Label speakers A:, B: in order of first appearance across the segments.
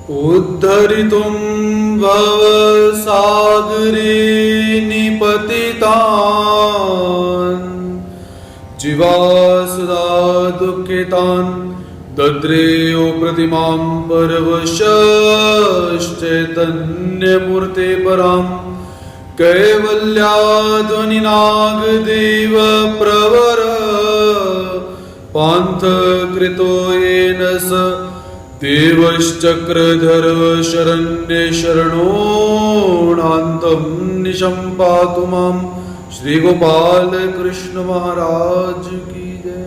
A: उद्धरितुं भवसागरे निपतितान् जीवासुरा दुःखितान् दद्रेयो प्रतिमां परवशश्चैतन्यमूर्ते परां कैवल्याध्वनिनागदेव प्रवर पान्थकृतो येन स देवश्चक्रधर शरण्ये शरणोणान्तं निशम्पातु मां श्री गोपाल कृष्ण महाराज की जय।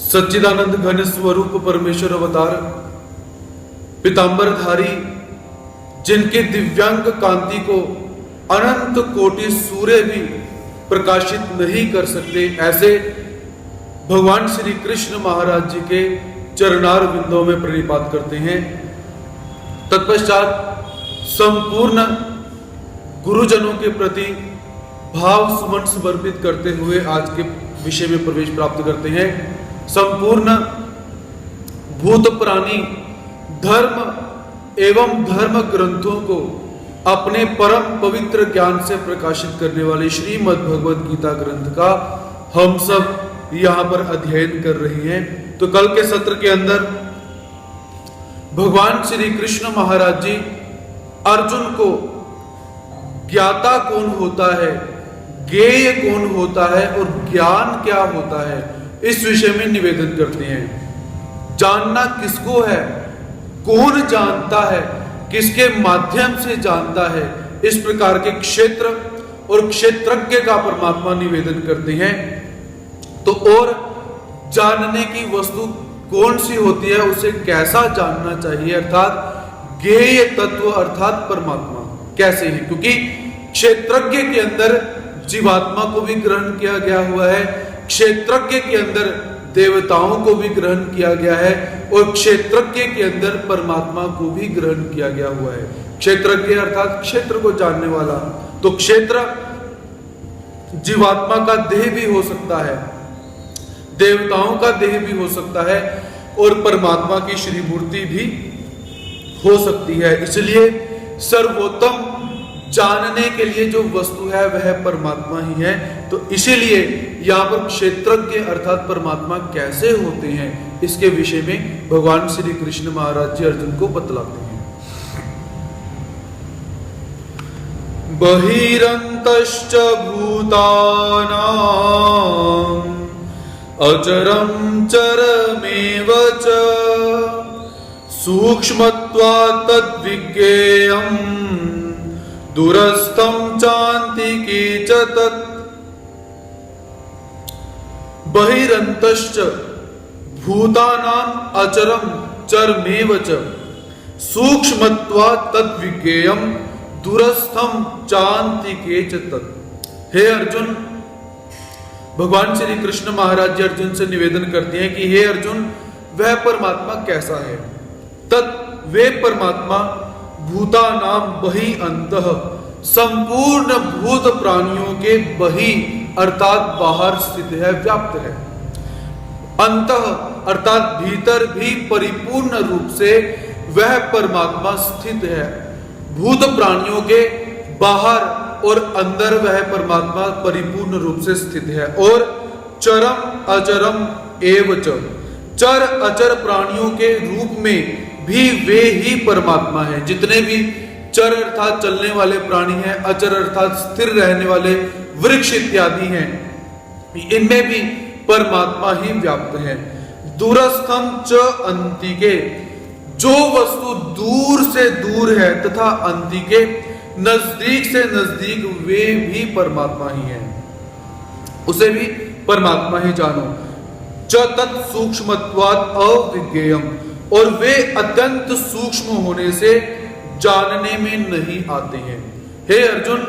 A: सच्चिदानंद घन स्वरूप परमेश्वर अवतार पीतांबरधारी, जिनके दिव्यांग कांति को अनंत कोटि सूर्य भी प्रकाशित नहीं कर सकते, ऐसे भगवान श्री कृष्ण महाराज जी के चरणार बिंदों में प्रणिपात करते हैं। तत्पश्चात संपूर्ण गुरुजनों के प्रति भाव सुमन समर्पित करते हुए आज के विषय में प्रवेश प्राप्त करते हैं। संपूर्ण भूत प्राणी धर्म एवं धर्म ग्रंथों को अपने परम पवित्र ज्ञान से प्रकाशित करने वाले श्रीमद् भगवद गीता ग्रंथ का हम सब यहां पर अध्ययन कर रहे हैं। तो कल के सत्र के अंदर भगवान श्री कृष्ण महाराज जी अर्जुन को ज्ञाता कौन होता है, ज्ञेय कौन होता है और ज्ञान क्या होता है, इस विषय में निवेदन करते हैं। जानना किसको है, कौन जानता है, किसके माध्यम से जानता है, इस प्रकार के क्षेत्र और क्षेत्रज्ञ का परमात्मा निवेदन करते हैं। तो और जानने की वस्तु कौन सी होती है, उसे कैसा जानना चाहिए, अर्थात ज्ञेय तत्व अर्थात परमात्मा कैसे है, क्योंकि क्षेत्रज्ञ के अंदर जीवात्मा को भी ग्रहण किया गया हुआ है, क्षेत्रज्ञ के अंदर देवताओं को भी ग्रहण किया गया है और क्षेत्रज्ञ के अंदर परमात्मा को भी ग्रहण किया गया हुआ है। क्षेत्रज्ञ अर्थात क्षेत्र को जानने वाला। तो क्षेत्र जीवात्मा का देह भी हो सकता है, देवताओं का देह भी हो सकता है और परमात्मा की श्री मूर्ति भी हो सकती है। इसलिए सर्वोत्तम जानने के लिए जो वस्तु है वह परमात्मा ही है। तो इसीलिए यहाँ पर क्षेत्रज्ञ अर्थात परमात्मा कैसे होते हैं, इसके विषय में भगवान श्री कृष्ण महाराज जी अर्जुन को बतलाते हैं। बहिरंतश्च भूतानां अचरं चरमेव च सूक्ष्मत्वात् तद्विज्ञेयं दूरस्थं चान्तिके च तत्। बहिरंतश्च भूतानां अचरं चरमेव च सूक्ष्मत्वात् तद्विज्ञेयं दूरस्थं चान्तिके च तत्। हे अर्जुन, भगवान श्री कृष्ण महाराज जी अर्जुन से निवेदन करते हैं कि हे अर्जुन, वह परमात्मा कैसा है। तत् वे परमात्मा भूतानां बहि अंतः संपूर्ण भूत प्राणियों के बहि अर्थात बाहर स्थित है, व्याप्त है। अंतः अर्थात भीतर भी परिपूर्ण रूप से वह परमात्मा स्थित है। भूत प्राणियों के बाहर और अंदर वह परमात्मा परिपूर्ण रूप से स्थित है। और चरम अचरम एव च, चर अचर प्राणियों के रूप में भी वे ही परमात्मा है। जितने भी चर अर्थात चलने वाले प्राणी हैं, अचर अर्थात स्थिर रहने वाले वृक्ष इत्यादि हैं, इनमें भी परमात्मा ही व्याप्त है। दूरस्थम च अंतिके, जो वस्तु दूर से दूर है तथा अंतिके नजदीक से नजदीक, वे भी परमात्मा ही हैं, उसे भी परमात्मा ही जानो। च तत् सूक्ष्मत्वात् अविज्ञेयम्, और वे अत्यंत सूक्ष्म होने से जानने में नहीं आते हैं। हे अर्जुन,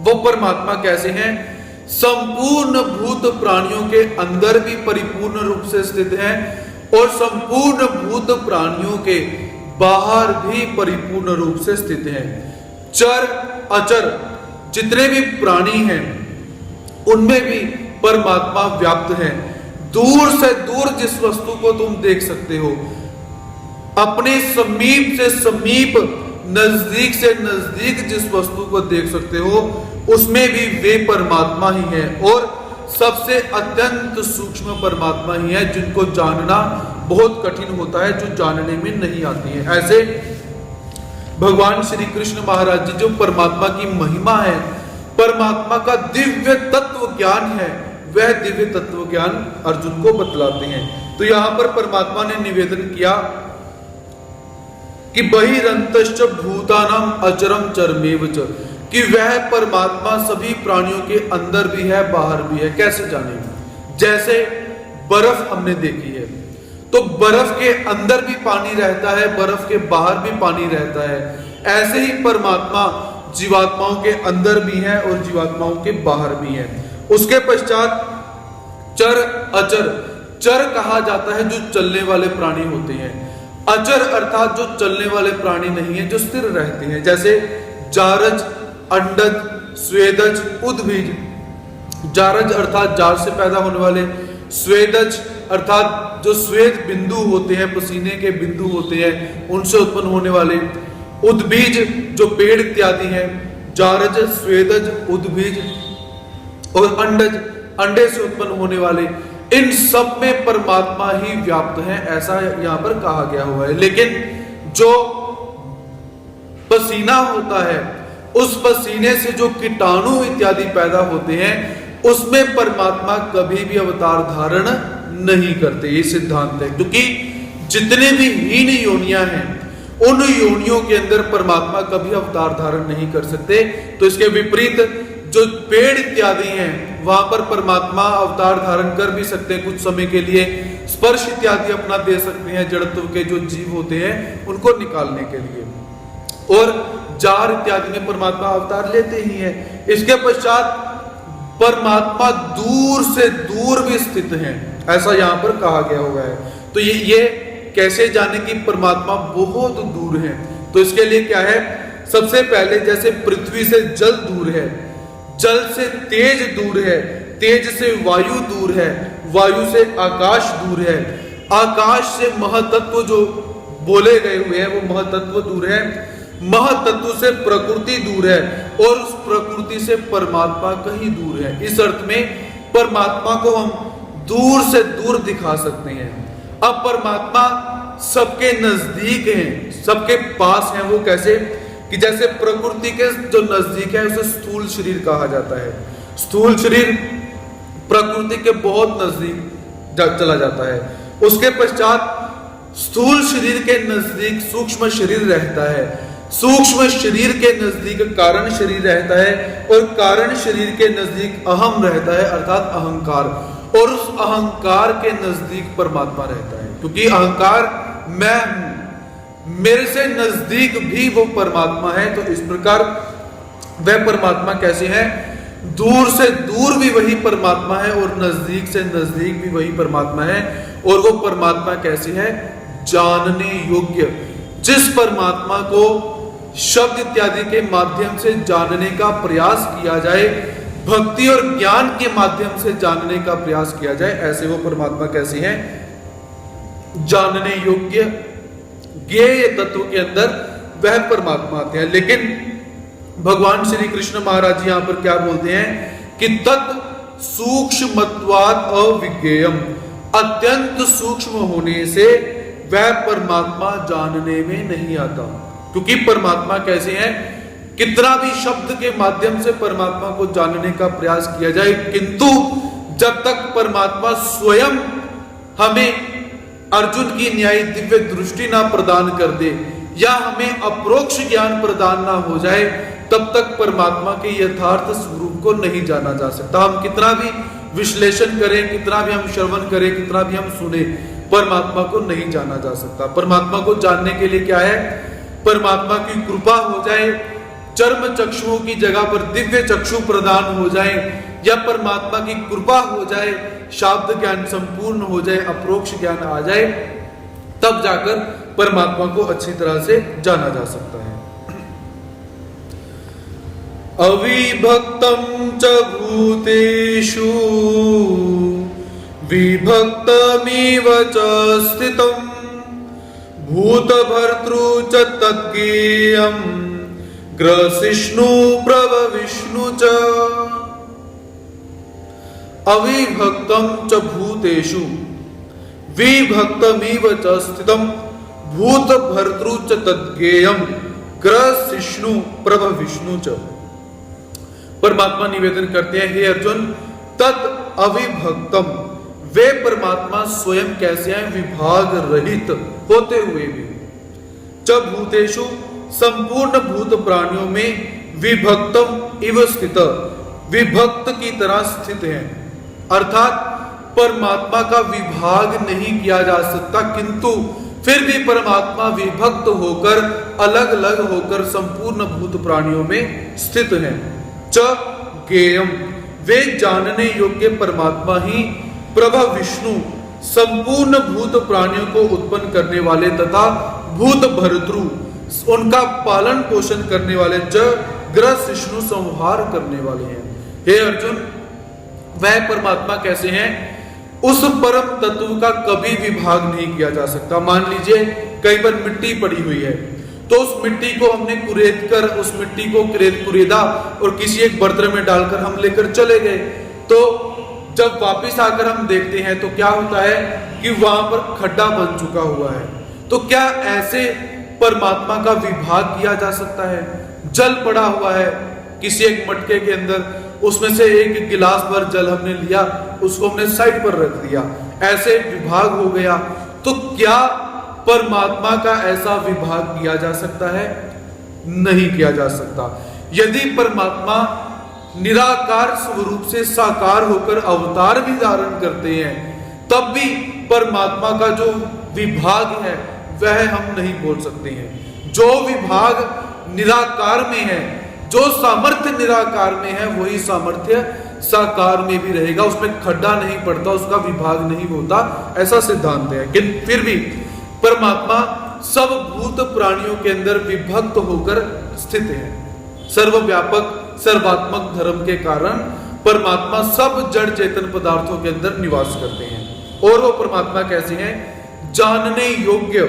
A: वो परमात्मा कैसे हैं? संपूर्ण भूत प्राणियों के अंदर भी परिपूर्ण रूप से स्थित हैं और संपूर्ण भूत प्राणियों के बाहर भी परिपूर्ण रूप से स्थित हैं। चर अचर जितने भी प्राणी हैं उनमें भी परमात्मा व्याप्त है। दूर से दूर जिस वस्तु को तुम देख सकते हो, अपने समीप से समीप, नजदीक से नजदीक जिस वस्तु को देख सकते हो, उसमें भी वे परमात्मा ही है, और सबसे अत्यंत सूक्ष्म परमात्मा ही है, जिनको जानना बहुत कठिन होता है, जो जानने में नहीं आती है। ऐसे भगवान श्री कृष्ण महाराज जी जो परमात्मा की महिमा है, परमात्मा का दिव्य तत्व ज्ञान है, वह दिव्य तत्व ज्ञान अर्जुन को बतलाते हैं। तो यहां पर परमात्मा ने निवेदन किया कि बहिरंतश्च भूतानाम अचरम चरमेव च, कि वह परमात्मा सभी प्राणियों के अंदर भी है, बाहर भी है। कैसे जानेंगे? जैसे बर्फ हमने देखी है, तो बर्फ के अंदर भी पानी रहता है, बर्फ के बाहर भी पानी रहता है। ऐसे ही परमात्मा जीवात्माओं के अंदर भी है और जीवात्माओं के बाहर भी है। उसके पश्चात चर अचर, चर कहा जाता है जो चलने वाले प्राणी होते हैं, अचर अर्थात जो चलने वाले प्राणी नहीं है, जो स्थिर रहते हैं। जैसे जारज, अंडज, स्वेदज, उद्भिज। जारज अर्थात जार से पैदा होने वाले, स्वेदज अर्थात जो स्वेद बिंदु होते हैं, पसीने के बिंदु होते हैं, उनसे उत्पन्न होने वाले, उद्भिज जो पेड़ इत्यादि हैं, जारज, स्वेदज, उद्भिज, और अंडज अंडे से उत्पन्न होने वाले, इन सब में परमात्मा ही व्याप्त है, ऐसा यहां पर कहा गया हुआ है। लेकिन जो पसीना होता है, उस पसीने से जो कीटाणु इत्यादि पैदा होते हैं, उसमें परमात्मा कभी भी अवतार धारण नहीं करते। ये सिद्धांत है, क्योंकि जितने भी हीन योनियां हैं, उन योनियों के अंदर परमात्मा कभी अवतार धारण नहीं कर सकते। तो इसके विपरीत जो पेड़ इत्यादि हैं, वहां पर परमात्मा अवतार धारण कर भी सकते हैं, कुछ समय के लिए स्पर्श इत्यादि अपना दे सकते हैं, जड़त्व के जो जीव होते हैं उनको निकालने के लिए, और जार इत्यादि में परमात्मा अवतार लेते ही हैं। इसके पश्चात परमात्मा दूर से दूर भी स्थित हैं, ऐसा यहां पर कहा गया हुआ है। तो ये कैसे जाने कि परमात्मा बहुत दूर है? तो इसके लिए क्या है, सबसे पहले जैसे पृथ्वी से जल दूर है, जल से तेज दूर है, तेज से वायु दूर है, वायु से आकाश दूर है, आकाश से महतत्व जो बोले गए हुए हैं वो महतत्व दूर है, महतत्व से प्रकृति दूर है, और उस प्रकृति से परमात्मा कहीं दूर है। इस अर्थ में परमात्मा को हम दूर से दूर दिखा सकते हैं। अब परमात्मा सबके नजदीक हैं, सबके पास हैं। वो कैसे? कि जैसे प्रकृति के जो नजदीक है उसे स्थूल शरीर कहा जाता है। स्थूल शरीर प्रकृति के बहुत नजदीक चला जाता है। उसके पश्चात स्थूल शरीर के नजदीक सूक्ष्म शरीर रहता है, सूक्ष्म शरीर के नजदीक कारण शरीर रहता है, और कारण शरीर के नजदीक अहम रहता है अर्थात अहंकार, और उस अहंकार के नजदीक परमात्मा रहता है। क्योंकि अहंकार मैं हूं, मेरे से नजदीक भी वो परमात्मा है। तो इस प्रकार वह परमात्मा कैसे है? दूर से दूर भी वही परमात्मा है और नजदीक से नजदीक भी वही परमात्मा है। और वो परमात्मा कैसे है? जानने योग्य। जिस परमात्मा को शब्द इत्यादि के माध्यम से जानने का प्रयास किया जाए, भक्ति और ज्ञान के माध्यम से जानने का प्रयास किया जाए, ऐसे वो परमात्मा कैसे हैं? जानने योग्य ज्ञेय तत्व के अंदर वह परमात्मा आते हैं। लेकिन भगवान श्री कृष्ण महाराज जी यहां पर क्या बोलते हैं कि तत् सूक्ष्मत्वात् अविज्ञेयम, अत्यंत सूक्ष्म होने से वह परमात्मा जानने में नहीं आता। क्योंकि परमात्मा कैसे हैं? कितना भी शब्द के माध्यम से परमात्मा को जानने का प्रयास किया जाए, किंतु जब तक परमात्मा स्वयं हमें अर्जुन की न्यायी दिव्य दृष्टि ना प्रदान कर दे, या हमें अप्रोक्ष ज्ञान प्रदान ना हो जाए, तब तक परमात्मा के यथार्थ स्वरूप को नहीं जाना जा सकता। हम कितना भी विश्लेषण करें, कितना भी हम श्रवण करें, कितना भी हम सुने, परमात्मा को नहीं जाना जा सकता। परमात्मा को जानने के लिए क्या है? परमात्मा की कृपा हो जाए, चर्म चक्षुओं की जगह पर दिव्य चक्षु प्रदान हो जाए, या परमात्मा की कृपा हो जाए, शाब्द ज्ञान संपूर्ण हो जाए, अप्रोक्ष ज्ञान आ जाए, तब जाकर परमात्मा को अच्छी तरह से जाना जा सकता है। अविभक्तम च भूतेषु विभक्तमिव च स्थितं भूतभर्तृ च तद्ज्ञेयं ग्रसिष्णु प्रभविष्णु च अविभक्तं च भूतेषु विभक्तमिव च स्थितं भूतभर्तृ च तद्ज्ञेयं ग्रसिष्णु प्रभविष्णु च। परमात्मा निवेदन करते हैं, हे अर्जुन, तत् अविभक्तम, वे परमात्मा स्वयं कैसे हैं, विभाग रहित होते हुए भी, च भूतेषु, संपूर्ण भूत प्राणियों में, विभक्तम इव स्थित, विभक्त की तरह स्थित हैं। अर्थात परमात्मा का विभाग नहीं किया जा सकता, किंतु फिर भी परमात्मा विभक्त होकर, अलग अलग होकर संपूर्ण भूत प्राणियों में स्थित हैं। च ज्ञेयम, वे जानने योग्य परमात्मा ही, प्रभव विष्णु, संपूर्ण भूत प्राणियों को उत्पन्न करने वाले तथा भूत भर्तृ, उनका पालन पोषण करने वाले, च ग्रसिष्णु, संहार करने वाले हैं। हे अर्जुन, वह परमात्मा कैसे हैं, उस परम तत्व का कभी विभाग नहीं किया जा सकता। मान लीजिए कहीं पर मिट्टी पड़ी हुई है, तो उस मिट्टी को हमने कुरेद कर, उस मिट्टी को कुरेदा और किसी एक बर्तन में डालकर हम लेकर चले गए, तो जब वापस आकर हम देखते हैं तो क्या होता है कि वहां पर खड्डा बन चुका हुआ है। तो क्या ऐसे परमात्मा का विभाग किया जा सकता है? जल पड़ा हुआ है किसी एक मटके के अंदर, उसमें से एक गिलास भर जल हमने लिया, उसको हमने साइड पर रख दिया, ऐसे विभाग हो गया। तो क्या परमात्मा का ऐसा विभाग किया जा सकता है? नहीं किया जा सकता। यदि परमात्मा निराकार स्वरूप से साकार होकर अवतार भी धारण करते हैं, तब भी परमात्मा का जो विभाग है वह हम नहीं बोल सकते हैं। जो विभाग निराकार में है, जो सामर्थ्य निराकार में है, वही सामर्थ्य साकार में भी रहेगा, उसमें खड्डा नहीं पड़ता, उसका विभाग नहीं होता, ऐसा सिद्धांत है। लेकिन फिर भी परमात्मा सब भूत प्राणियों के अंदर विभक्त होकर स्थित है। सर्वव्यापक सर्वात्मक धर्म के कारण परमात्मा सब जड़ चेतन पदार्थों के अंदर निवास करते हैं। और वो परमात्मा कैसे हैं? जानने योग्य।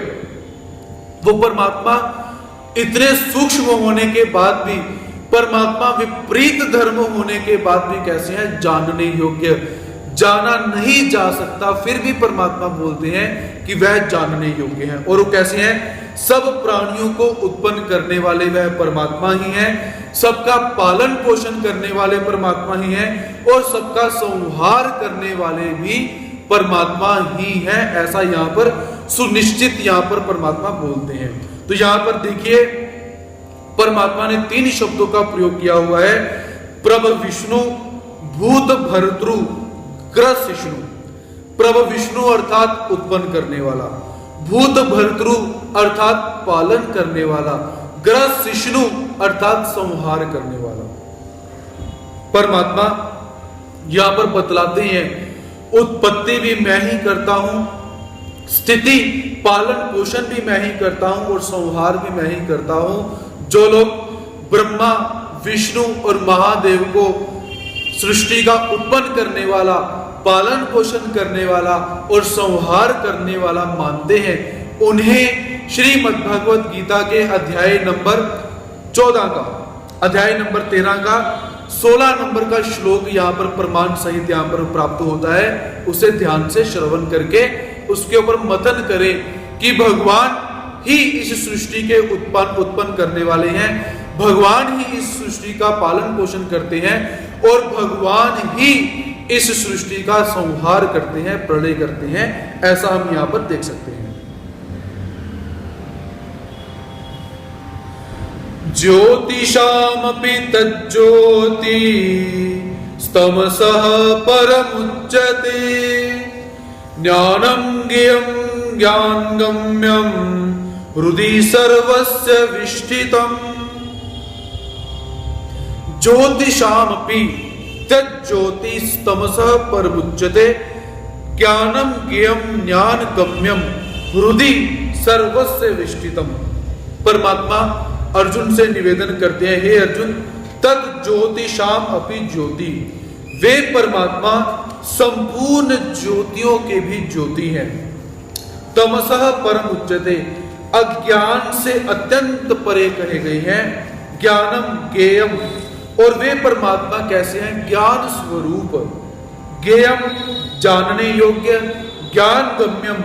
A: वो परमात्मा इतने सूक्ष्म होने के बाद भी, परमात्मा विपरीत धर्म होने के बाद भी कैसे हैं? जानने योग्य। जाना नहीं जा सकता, फिर भी परमात्मा बोलते हैं कि वह जानने योग्य हैं। और वो कैसे हैं? सब प्राणियों को उत्पन्न करने वाले वह परमात्मा ही हैं, सबका पालन पोषण करने वाले परमात्मा ही हैं, और सबका संहार करने वाले भी परमात्मा ही हैं। ऐसा यहाँ पर सुनिश्चित यहाँ पर परमात्मा बोलते हैं। तो यहाँ पर देखिए परमात्मा ने 3 शब्दों का प्रयोग किया हुआ है, प्रभ विष्णु, भूत भर्तृ, ग्रसिष्णु। प्रभ विष्णु अर्थात उत्पन्न करने वाला, भूत भर्तृ अर्थात पालन करने वाला, ग्रसिष्णु अर्थात संहार करने वाला। परमात्मा यहां पर बतलाते हैं उत्पत्ति भी मैं ही करता हूं, स्थिति पालन पोषण भी मैं ही करता हूं, और संहार भी मैं ही करता हूं। जो लोग ब्रह्मा, विष्णु और महादेव को सृष्टि का उत्पन्न करने वाला, पालन पोषण करने वाला और संहार करने वाला मानते हैं, उन्हें श्रीमद् भगवत गीता के अध्याय नंबर 14 का, अध्याय नंबर 13 का 16 नंबर का श्लोक यहाँ पर प्रमाण सहित यहाँ पर प्राप्त होता है। उसे ध्यान से श्रवण करके उसके ऊपर मतन करें कि भगवान ही इस सृष्टि के उत्पन्न करने वाले हैं, भगवान ही इस सृष्टि का पालन पोषण करते हैं, और भगवान ही इस सृष्टि का संहार करते हैं, प्रलय करते हैं। ऐसा हम यहां पर देख सकते हैं। ज्योतिषामपि तज्ज्योति स्तमसः परमुच्यते ज्ञानं ज्ञेयं ज्ञानगम्यं हृदि सर्वस्य विष्ठितम्। ज्योतिषामपि तज्ज्योति स्तमसः परमुच्यते ज्ञानं ज्ञेयं ज्ञानगम्यं हृदि सर्वस्य विष्ठितम्। परमात्मा अर्जुन से निवेदन करते हैं, हे अर्जुन, तत् ज्योतिषाम अपि ज्योति, वे परमात्मा संपूर्ण ज्योतियों के भी ज्योति हैं। तमसः परम उच्यते, अज्ञान से अत्यंत परे कहे गए हैं। ज्ञानम ज्ञेयम, और वे परमात्मा कैसे हैं? ज्ञान स्वरूप। ज्ञेयम जानने योग्य, ज्ञान गम्यम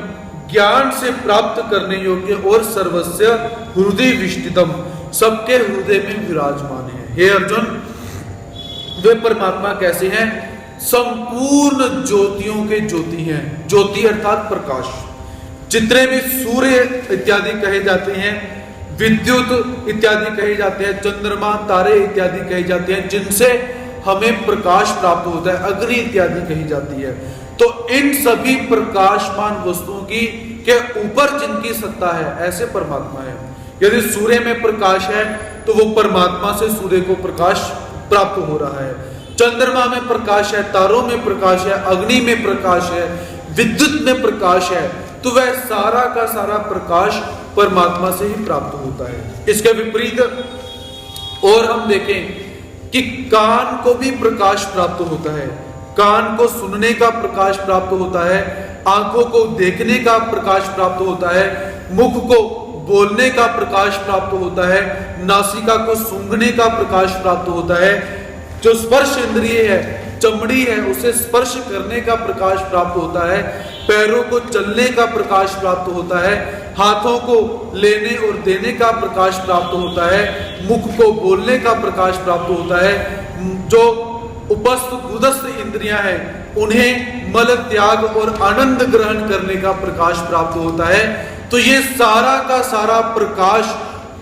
A: ज्ञान से प्राप्त करने योग्य, और सर्वस्य हृदय विष्टितम सबके हृदय में विराजमान है। हे अर्जुन, वे परमात्मा कैसे हैं? संपूर्ण ज्योतियों के ज्योति हैं। ज्योति अर्थात प्रकाश। जितने भी सूर्य इत्यादि कहे जाते हैं, विद्युत इत्यादि कहे जाते हैं, चंद्रमा तारे इत्यादि कहे जाते हैं, जिनसे हमें प्रकाश प्राप्त होता है, अग्नि इत्यादि कही जाती है। तो इन सभी प्रकाशमान वस्तुओं की के ऊपर जिनकी सत्ता है, ऐसे परमात्मा है। यदि सूर्य में प्रकाश है तो वो परमात्मा से सूर्य को प्रकाश प्राप्त हो रहा है। चंद्रमा में प्रकाश है, तारों में प्रकाश है, अग्नि में प्रकाश है, विद्युत में प्रकाश है, तो वह सारा का सारा प्रकाश परमात्मा से ही प्राप्त होता है। इसके विपरीत और हम देखें कि कान को भी प्रकाश प्राप्त होता है। कान को सुनने का प्रकाश प्राप्त होता है, आंखों को देखने का प्रकाश प्राप्त होता है, मुख को बोलने का प्रकाश प्राप्त होता है, नासिका को सूंघने का प्रकाश प्राप्त होता है, जो स्पर्श इंद्रिय है, चमड़ी है, उसे स्पर्श करने का प्रकाश प्राप्त होता है, पैरों को चलने का प्रकाश प्राप्त होता है, हाथों को लेने और देने का प्रकाश प्राप्त होता है, मुख को बोलने का प्रकाश प्राप्त होता है, जो उपस्थ गुदस्थ इंद्रियां हैं उन्हें मल त्याग और आनंद ग्रहण करने का प्रकाश प्राप्त होता है। तो ये सारा का सारा प्रकाश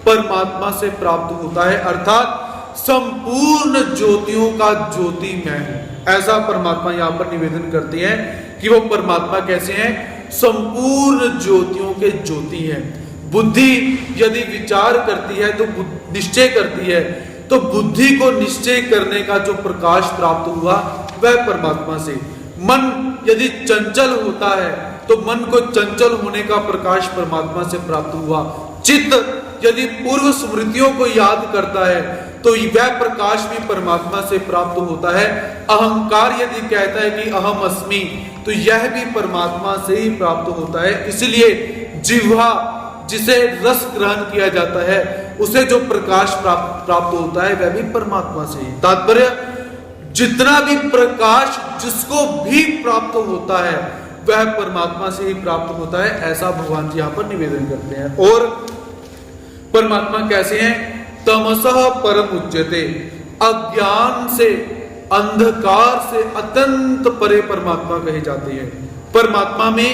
A: परमात्मा से प्राप्त होता है, अर्थात संपूर्ण ज्योतियों का ज्योति मैं हूं। ऐसा परमात्मा यहां पर निवेदन करते हैं कि वो परमात्मा कैसे हैं? संपूर्ण ज्योतियों के ज्योति हैं। बुद्धि यदि विचार करती है तो निश्चय करती है, तो बुद्धि को निश्चय करने का जो प्रकाश प्राप्त हुआ वह परमात्मा से। मन यदि चंचल होता है तो मन को चंचल होने का प्रकाश परमात्मा से प्राप्त हुआ। चित्त यदि पूर्व स्मृतियों को याद करता है तो वह प्रकाश भी परमात्मा से प्राप्त होता है। अहंकार यदि कहता है कि अहम अस्मि, तो यह भी परमात्मा से ही प्राप्त होता है। इसलिए जिह्वा जिसे रस ग्रहण किया जाता है, उसे जो प्रकाश प्राप्त होता है वह भी परमात्मा से ही। तात्पर्य, जितना भी प्रकाश जिसको भी प्राप्त होता है वह परमात्मा से ही प्राप्त होता है, ऐसा भगवान जी यहां पर निवेदन करते हैं। और परमात्मा कैसे हैं? तमसः परम उच्यते, अज्ञान से, अंधकार से अत्यंत परे परमात्मा कहे जाते हैं। परमात्मा में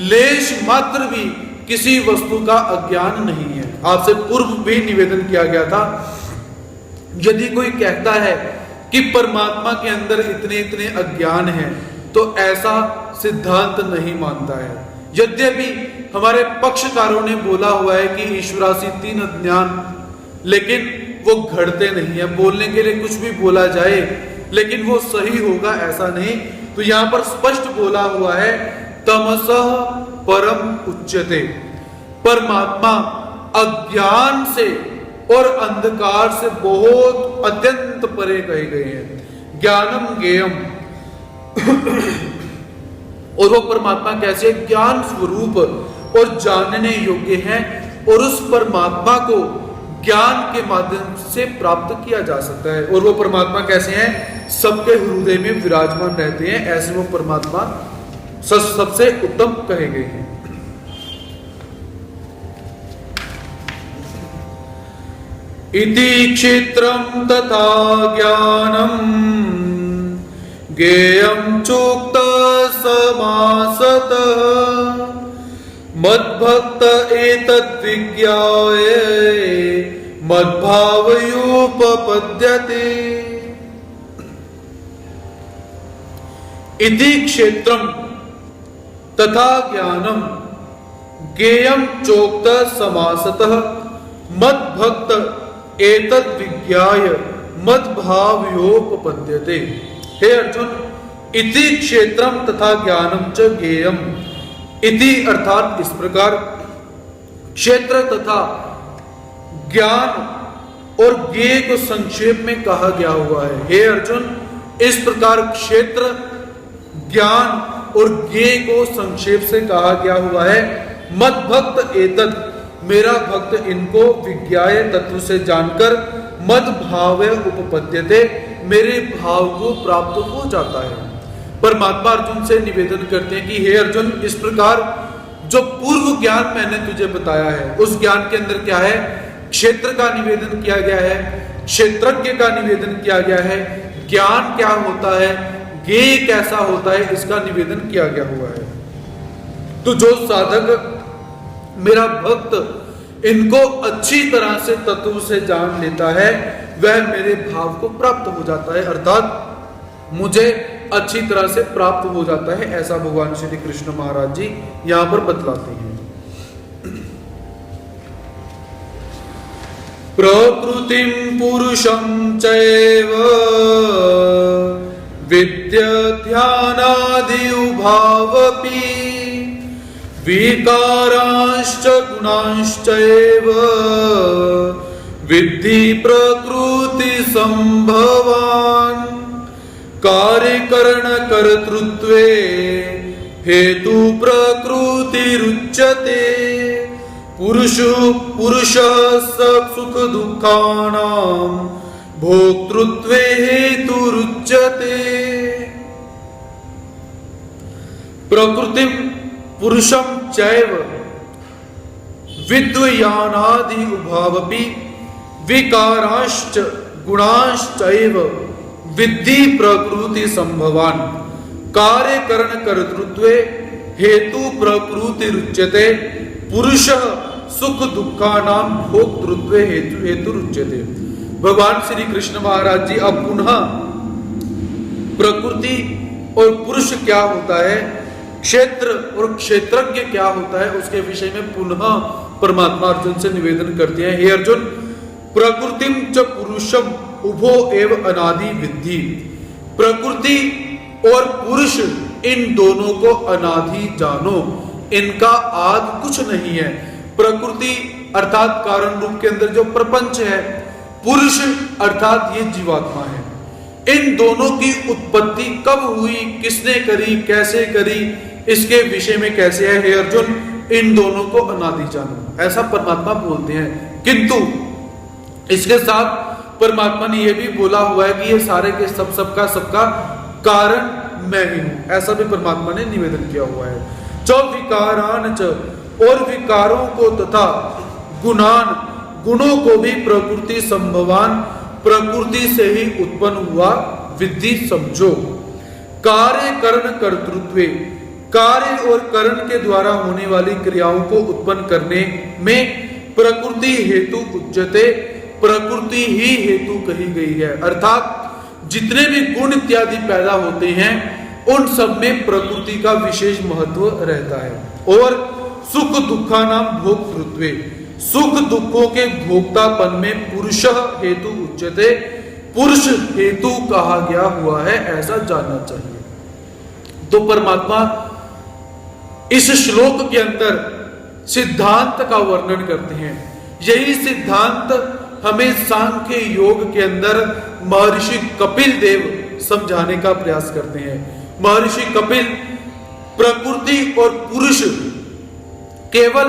A: लेश मात्र भी किसी वस्तु का अज्ञान नहीं है। आपसे पूर्व भी निवेदन किया गया था, यदि कोई कहता है कि परमात्मा के अंदर इतने इतने अज्ञान हैं, तो ऐसा सिद्धांत नहीं मानता है। यद्यपि हमारे पक्षकारों ने बोला हुआ है कि ईश्वरासी तीन अज्ञान, लेकिन वो घड़ते नहीं है। बोलने के लिए कुछ भी बोला जाए लेकिन वो सही होगा ऐसा नहीं। तो यहां पर स्पष्ट बोला हुआ है तमसः परम उच्यते, परमात्मा अज्ञान से और अंधकार से बहुत अत्यंत परे कहे गए हैं। ज्ञानम ज्ञेयम, और वो परमात्मा कैसे? ज्ञान स्वरूप और जानने योग्य हैं, और उस परमात्मा को ज्ञान के माध्यम से प्राप्त किया जा सकता है। और वो परमात्मा कैसे हैं? सबके हृदय में विराजमान रहते हैं। ऐसे वो परमात्मा सबसे उत्तम कहे गए हैं। इति क्षेत्रम तथा ज्ञानम ज्ञेयं चोक्त समासतः मद्भक्त एतद् विज्ञाय मद्भावयोपपद्यते। इति क्षेत्रम तथा ज्ञानम ज्ञेयं चोक्त समासतः मद्भक्त एतद् विज्ञाय मद्भावयोपपद्यते। हे अर्जुन, इति क्षेत्रम तथा ज्ञानम च ज्ञेयम, इति अर्थात इस प्रकार, क्षेत्र तथा ज्ञान और ज्ञेय को संक्षेप में कहा गया हुआ है। हे अर्जुन, इस प्रकार क्षेत्र, ज्ञान और ज्ञेय को संक्षेप से कहा गया हुआ है। मद भक्त एतत्, मेरा भक्त इनको विज्ञाय तत्व से जानकर मद भाव उपपद्यते, मेरे भाव को प्राप्त हो जाता है। परमात्मा अर्जुन से निवेदन करते हैं कि हे अर्जुन, इस प्रकार जो पूर्व ज्ञान मैंने तुझे बताया है, उस ज्ञान के अंदर क्या है? क्षेत्र का निवेदन किया गया है, क्षेत्रज्ञ का निवेदन किया गया है, ज्ञान क्या होता है, ज्ञेय कैसा होता है, इसका निवेदन किया गया हुआ है। तो जो साधक, मेरा भक्त इनको अच्छी तरह से तत्व से जान लेता है, वह मेरे भाव को प्राप्त हो जाता है, अर्थात मुझे अच्छी तरह से प्राप्त हो जाता है। ऐसा भगवान श्री कृष्ण महाराज जी यहां पर बतलाते हैं। प्रकृतिम पुरुषम चैव विद्यध्यानादि उभावपि विकाराश्च गुणाश्चैव विद्धि प्रकृति संभवान् कार्यकरण कर्तृत्वे हेतु प्रकृतिरुच्यते पुरुषः सुख दुःखानां भोक्तृत्वे हेतुरुच्यते। प्रकृतिम पुरुषम चैव विद्वयानादि उभावपि विकाराश्च गुणाश्चैव विद्धि प्रकृति संभवान् कार्यकरण कर्तृत्वे हेतु प्रकृति रुच्यते पुरुषः सुख दुःखानां भोक्तृत्वे हेतु रुच्यते। भगवान श्री कृष्ण महाराज जी अब पुनः प्रकृति और पुरुष क्या होता है, क्षेत्र और क्षेत्रज्ञ क्या होता है, उसके विषय में पुनः परमात्मा अर्जुन से निवेदन करते हैं। हे अर्जुन, प्रकृतिम च पुरुषम उभो एव अनादि विद्धि, प्रकृति और पुरुष इन दोनों को अनादि जानो, इनका आदि कुछ नहीं है। प्रकृति अर्थात कारण रूप के अंदर जो प्रपंच है, पुरुष अर्थात ये जीवात्मा है। इन दोनों की उत्पत्ति कब हुई, किसने करी, कैसे करी, इसके विषय में कैसे है, हे अर्जुन इन दोनों को अनादि जानो, ऐसा परमात्मा बोलते हैं। किंतु इसके साथ परमात्मा ने यह भी बोला हुआ है कि ये सारे के सबका कारण मैं ही हूं, ऐसा भी परमात्मा ने निवेदन किया हुआ है। जो विकारान च, और विकारों को तथा गुणान, गुणों को भी प्रकृति संभवान, प्रकृति से ही उत्पन्न हुआ विद्धि समझो। कार्य करण कर्तृत्वे, कार्य और करण के द्वारा होने वाली क्रियाओं को उत्पन्न करने में प्रकृति हेतु उच्यते, प्रकृति ही हेतु कही गई है। अर्थात जितने भी गुण इत्यादि पैदा होते हैं उन सब में प्रकृति का विशेष महत्व रहता है। और सुख दुःखानां भोक्तृत्वे, सुख दुखों के भोक्तापन में पुरुष हेतु उच्यते, पुरुष हेतु कहा गया हुआ है, ऐसा जानना चाहिए। तो परमात्मा इस श्लोक के अंदर सिद्धांत का वर्णन करते हैं। यही सिद्धांत हमें सांख्य योग के अंदर महर्षि कपिल देव समझाने का प्रयास करते हैं। महर्षि कपिल प्रकृति और पुरुष केवल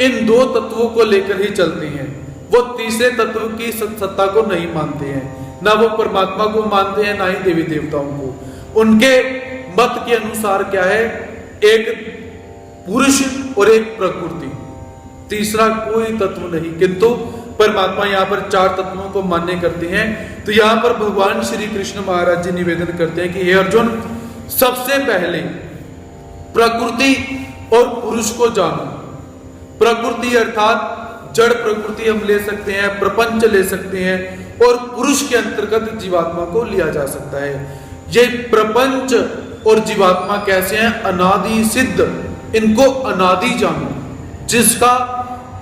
A: इन दो तत्वों को लेकर ही चलते हैं, वो तीसरे तत्व की सत्ता को नहीं मानते हैं, ना वो परमात्मा को मानते हैं, ना ही देवी देवताओं को। उनके मत के अनुसार क्या है, एक पुरुष और एक प्रकृति, तीसरा कोई तत्व नहीं। किंतु परमात्मा यहाँ पर चार तत्वों को मान्य करते हैं। तो यहाँ पर भगवान श्री कृष्ण महाराज जी निवेदन करते हैं कि हे अर्जुन, सबसे पहले प्रकृति और पुरुष को जानो। प्रकृति अर्थात जड़ प्रकृति हम ले सकते हैं, प्रपंच ले सकते हैं, और पुरुष के अंतर्गत जीवात्मा को लिया जा सकता है। ये प्रपंच और जीवात्मा कैसे हैं, अनादि सिद्ध, इनको अनादि जानो, जिसका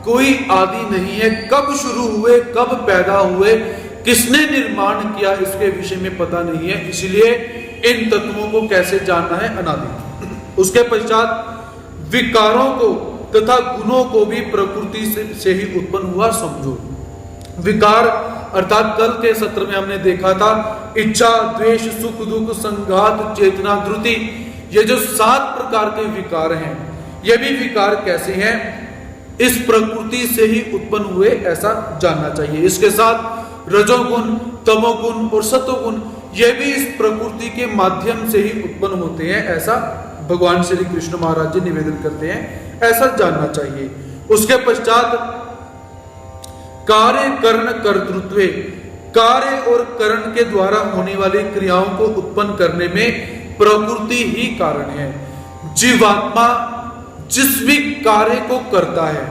A: कोई आदि नहीं है। कब शुरू हुए, कब पैदा हुए, किसने निर्माण किया, इसके विषय में पता नहीं है। इसलिए इन तत्वों को कैसे जानना है, अनादि। उसके पश्चात विकारों को तथा गुणों को भी प्रकृति से ही उत्पन्न हुआ समझो। विकार अर्थात कल के सत्र में हमने देखा था, इच्छा, द्वेष, सुख दुख, संघात, चेतना, धृति, ये जो 7 प्रकार के विकार हैं, ये भी विकार कैसे हैं? इस प्रकृति से ही उत्पन्न हुए ऐसा जानना चाहिए। इसके साथ रजोगुण, तमोगुण और सतोगुण ये भी इस प्रकृति के माध्यम से ही उत्पन्न होते हैं, ऐसा भगवान श्री कृष्ण महाराज जी निवेदन करते हैं, ऐसा जानना चाहिए। उसके पश्चात कार्य कर्ण कर्तृत्व, कार्य और कर्ण के द्वारा होने वाली क्रियाओं को उत्पन्न करने में प्रकृति ही कारण है। जीवात्मा जिस भी कार्य को करता है,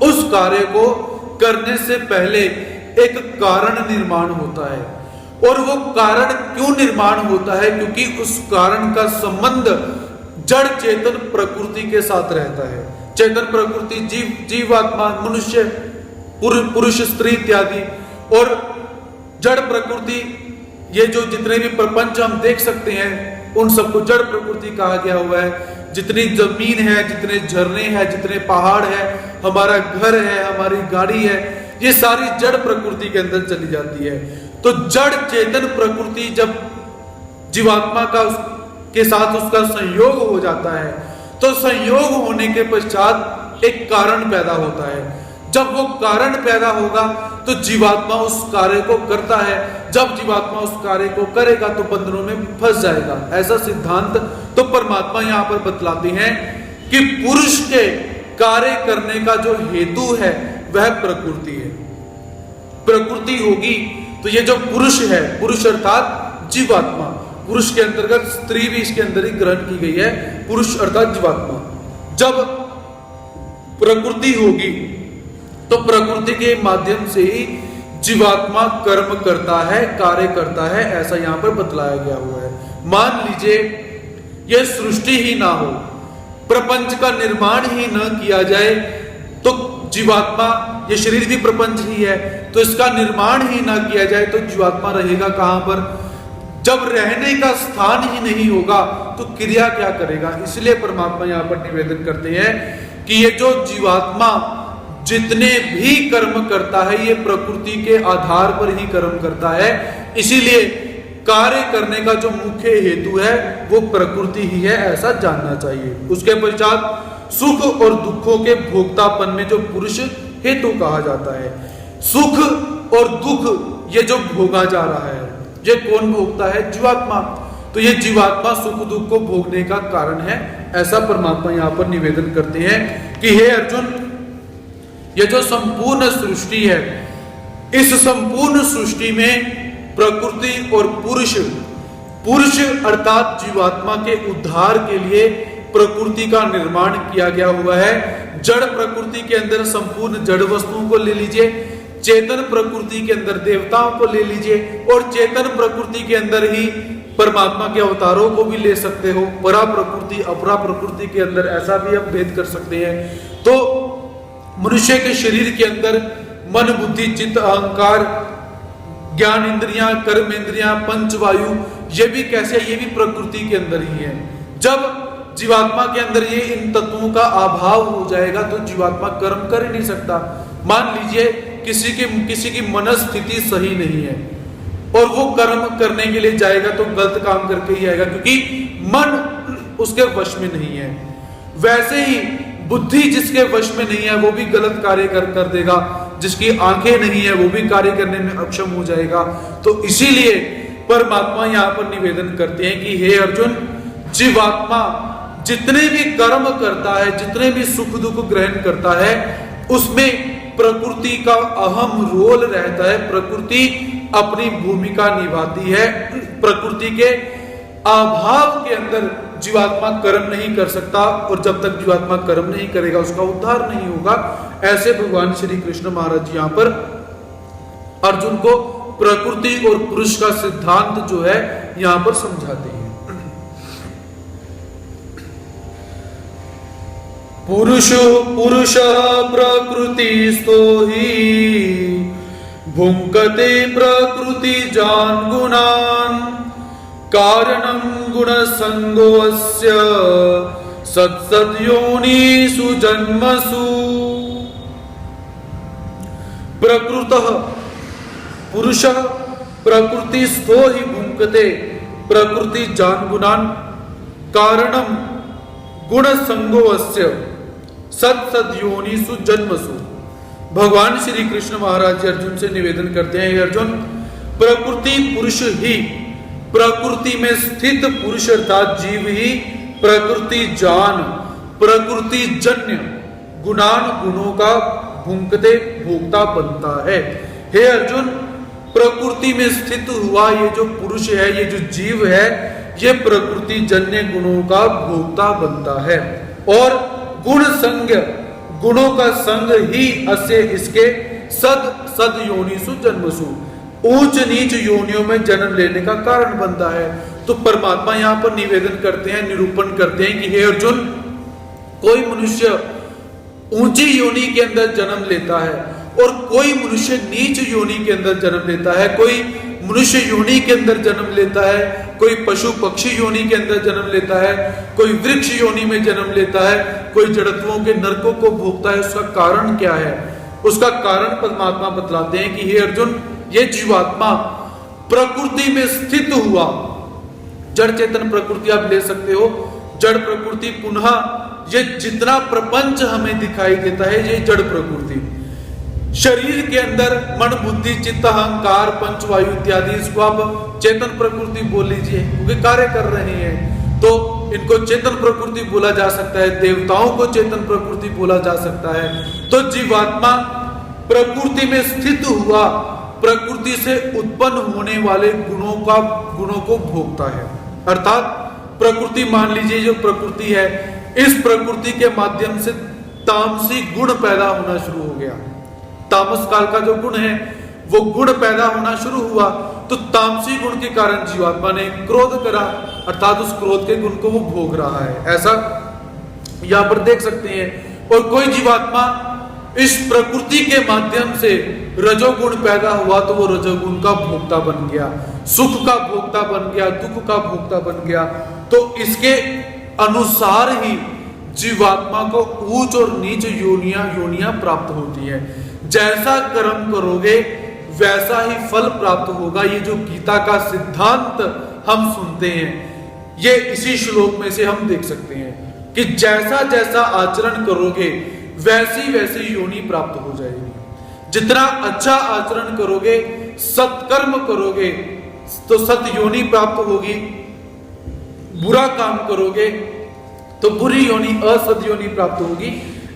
A: उस कार्य को करने से पहले एक कारण निर्माण होता है। और वो कारण क्यों निर्माण होता है? क्योंकि उस कारण का संबंध जड़ चेतन प्रकृति के साथ रहता है। चेतन प्रकृति, जीवात्मा, मनुष्य, पुरुष, स्त्री इत्यादि, और जड़ प्रकृति, ये जो जितने भी प्रपंच हम देख सकते हैं उन सबको जड़ प्रकृति कहा गया हुआ है। जितनी जमीन है, जितने झरने हैं, जितने पहाड़ है, हमारा घर है, हमारी गाड़ी है, ये सारी जड़ प्रकृति के अंदर चली जाती है। तो जड़ चेतन प्रकृति जब जीवात्मा का के साथ उसका संयोग हो जाता है, तो संयोग होने के पश्चात एक कारण पैदा होता है। जब वो कारण पैदा होगा तो जीवात्मा उस कार्य को करता है। जब जीवात्मा उस कार्य को करेगा तो बंधनों में फंस जाएगा। ऐसा सिद्धांत तो परमात्मा यहाँ पर बतलाते हैं कि पुरुष के कार्य करने का जो हेतु है वह प्रकृति है। प्रकृति होगी तो ये जो पुरुष है, पुरुष अर्थात जीवात्मा, पुरुष के अंतर्गत स्त्री भी इसके अंदर ही ग्रहण की गई है, पुरुष अर्थात जीवात्मा। जब प्रकृति होगी तो प्रकृति के माध्यम से ही जीवात्मा कर्म करता है, कार्य करता है, ऐसा यहां पर बतलाया गया हुआ है। मान लीजिए यह सृष्टि ही ना हो, प्रपंच का निर्माण ही न किया जाए, तो जीवात्मा, ये शरीर भी प्रपंच ही है, तो इसका निर्माण ही ना किया जाए तो जीवात्मा रहेगा कहां पर? जब रहने का स्थान ही नहीं होगा तो क्रिया क्या करेगा? इसलिए परमात्मा यहां पर निवेदन करते हैं कि ये जो जीवात्मा जितने भी कर्म करता है ये प्रकृति के आधार पर ही कर्म करता है। इसीलिए कार्य करने का जो मुख्य हेतु है वो प्रकृति ही है, ऐसा जानना चाहिए। उसके पश्चात सुख और दुखों के भोक्तापन में जो पुरुष हेतु कहा जाता है, सुख और दुख ये जो भोगा जा रहा है, ये कौन भोगता है? जीवात्मा। तो ये जीवात्मा सुख दुख को भोगने का कारण है, ऐसा परमात्मा यहाँ पर निवेदन करते हैं कि हे अर्जुन, ये जो संपूर्ण सृष्टि है, इस संपूर्ण सृष्टि में प्रकृति और पुरुष अर्थात जीवात्मा के उद्धार के लिए प्रकृति का निर्माण किया गया हुआ है। जड़ प्रकृति के अंदर संपूर्ण जड़ वस्तुओं को ले लीजिए, चेतन प्रकृति के अंदर देवताओं को ले लीजिए, और चेतन प्रकृति के अंदर ही परमात्मा के अवतारों को भी ले सकते हो। परा प्रकृति, अपरा प्रकृति के अंदर ऐसा भी आप भेद कर सकते हैं। तो मनुष्य के शरीर के अंदर मन, बुद्धि, चित्त, अहंकार, ज्ञान इंद्रियां, कर्म इंद्रियां, पंचवायु, ये भी कैसे? ये भी प्रकृति के अंदर ही है। जब जीवात्मा के अंदर ये इन तत्वों का अभाव हो जाएगा तो जीवात्मा कर्म कर ही नहीं सकता। मान लीजिए किसी की मनस्थिति सही नहीं है और वो कर्म करने के लिए जाएगा तो गलत काम करके ही आएगा, क्योंकि मन उसके वश में नहीं है। वैसे ही बुद्धि जिसके वश में नहीं है वो भी गलत कार्य कर देगा, जिसकी आंखें नहीं है वो भी कार्य करने में अक्षम हो जाएगा। तो इसीलिए परमात्मा यहाँ पर निवेदन करते हैं कि हे अर्जुन, जीवात्मा जितने भी कर्म करता है, जितने भी सुख दुख ग्रहण करता है, उसमें प्रकृति का अहम रोल रहता है। प्रकृति अपनी भूमिका निभाती है। प्रकृति के अभाव के अंदर जीवात्मा कर्म नहीं कर सकता, और जब तक जीवात्मा कर्म नहीं करेगा उसका उद्धार नहीं होगा। ऐसे भगवान श्री कृष्ण महाराज जी यहाँ पर अर्जुन को प्रकृति और पुरुष का सिद्धांत जो है यहाँ पर समझाते हैं। पुरुष प्रकृतिस्थो हि भुंक्ते प्रकृति जान गुणान कारणं गुणसंगोऽस्य सत्सद्योनिषु जन्मसु। प्रकृतः पुरुषः प्रकृति स्थो ही भुंकते प्रकृति जान गुणान कारणम गुण संगोवस्य सत सद योनिसु जन्मसु। भगवान श्री कृष्ण महाराज जी अर्जुन से निवेदन करते हैं, अर्जुन, प्रकृति पुरुष ही, प्रकृति में स्थित पुरुष अर्थात जीव ही प्रकृति जान प्रकृति जन्य गुणान गुणों का भुंकते भोक्ता बनता है। हे अर्जुन, प्रकृति में स्थित हुआ ये जो पुरुष है, ये जो जीव है, ये प्रकृति जन्य गुणों का भोक्ता बनता है और गुण संग गुणों का संग ही अस्य इसके सद सद योनिसु जन्मसु ऊंच नीच योनियों में जन्म लेने का कारण बनता है। तो परमात्मा यहाँ पर निवेदन करते हैं, निरूपण करते हैं कि हे अर्जुन, कोई मनुष्य ऊंची योनि के अंदर जन्म लेता है और कोई मनुष्य नीच योनि के अंदर जन्म लेता है, कोई मनुष्य योनि के अंदर जन्म लेता है, कोई पशु पक्षी योनि के अंदर जन्म लेता है, कोई वृक्ष योनि में जन्म लेता है, कोई जड़त्वों के नरकों को भोगता है। उसका कारण क्या है? उसका कारण परमात्मा बतलाते हैं कि हे अर्जुन, ये जीवात्मा प्रकृति में स्थित हुआ, जड़ चेतन प्रकृति आप ले सकते हो, जड़ प्रकृति पुनः ये जितना प्रपंच हमें दिखाई देता है ये जड़ प्रकृति, शरीर के अंदर मन बुद्धि चित्त अहंकार पंच वायु इत्यादि, इसको आप चेतन प्रकृति बोल लीजिए क्योंकि कार्य कर रहे हैं तो इनको चेतन प्रकृति बोला जा सकता है, देवताओं को चेतन प्रकृति बोला जा सकता है। तो जीवात्मा प्रकृति में स्थित हुआ, प्रकृति से उत्पन्न होने वाले गुणों को भोगता है। अर्थात प्रकृति मान लीजिए जो प्रकृति है, इस प्रकृति के माध्यम से तामसी गुण पैदा होना शुरू हो गया। तामस काल का जो गुण है वो गुण पैदा होना शुरू हुआ, तो तामसी गुण के कारण जीवात्मा ने क्रोध करा, अर्थात उस क्रोध के गुण को वो भोग रहा है, ऐसा यहां पर देख सकते हैं। और कोई जीवात्मा इस प्रकृति के माध्यम से रजोगुण पैदा हुआ तो वो रजोगुण का भोक्ता बन गया, सुख का भोक्ता बन गया, दुख का भोक्ता बन गया। तो इसके अनुसार ही जीवात्मा को ऊंच और नीच योनियां प्राप्त होती है। जैसा कर्म करोगे वैसा ही फल प्राप्त होगा। ये जो गीता का सिद्धांत हम सुनते हैं, ये इसी श्लोक में से हम देख सकते हैं कि जैसा जैसा आचरण करोगे वैसी वैसी योनि प्राप्त हो जाएगी। जितना अच्छा आचरण करोगे, सत्कर्म करोगे तो सत योनि प्राप्त होगी, बुरा काम करोगे तो बुरी योनि असत योनि प्राप्त होगी।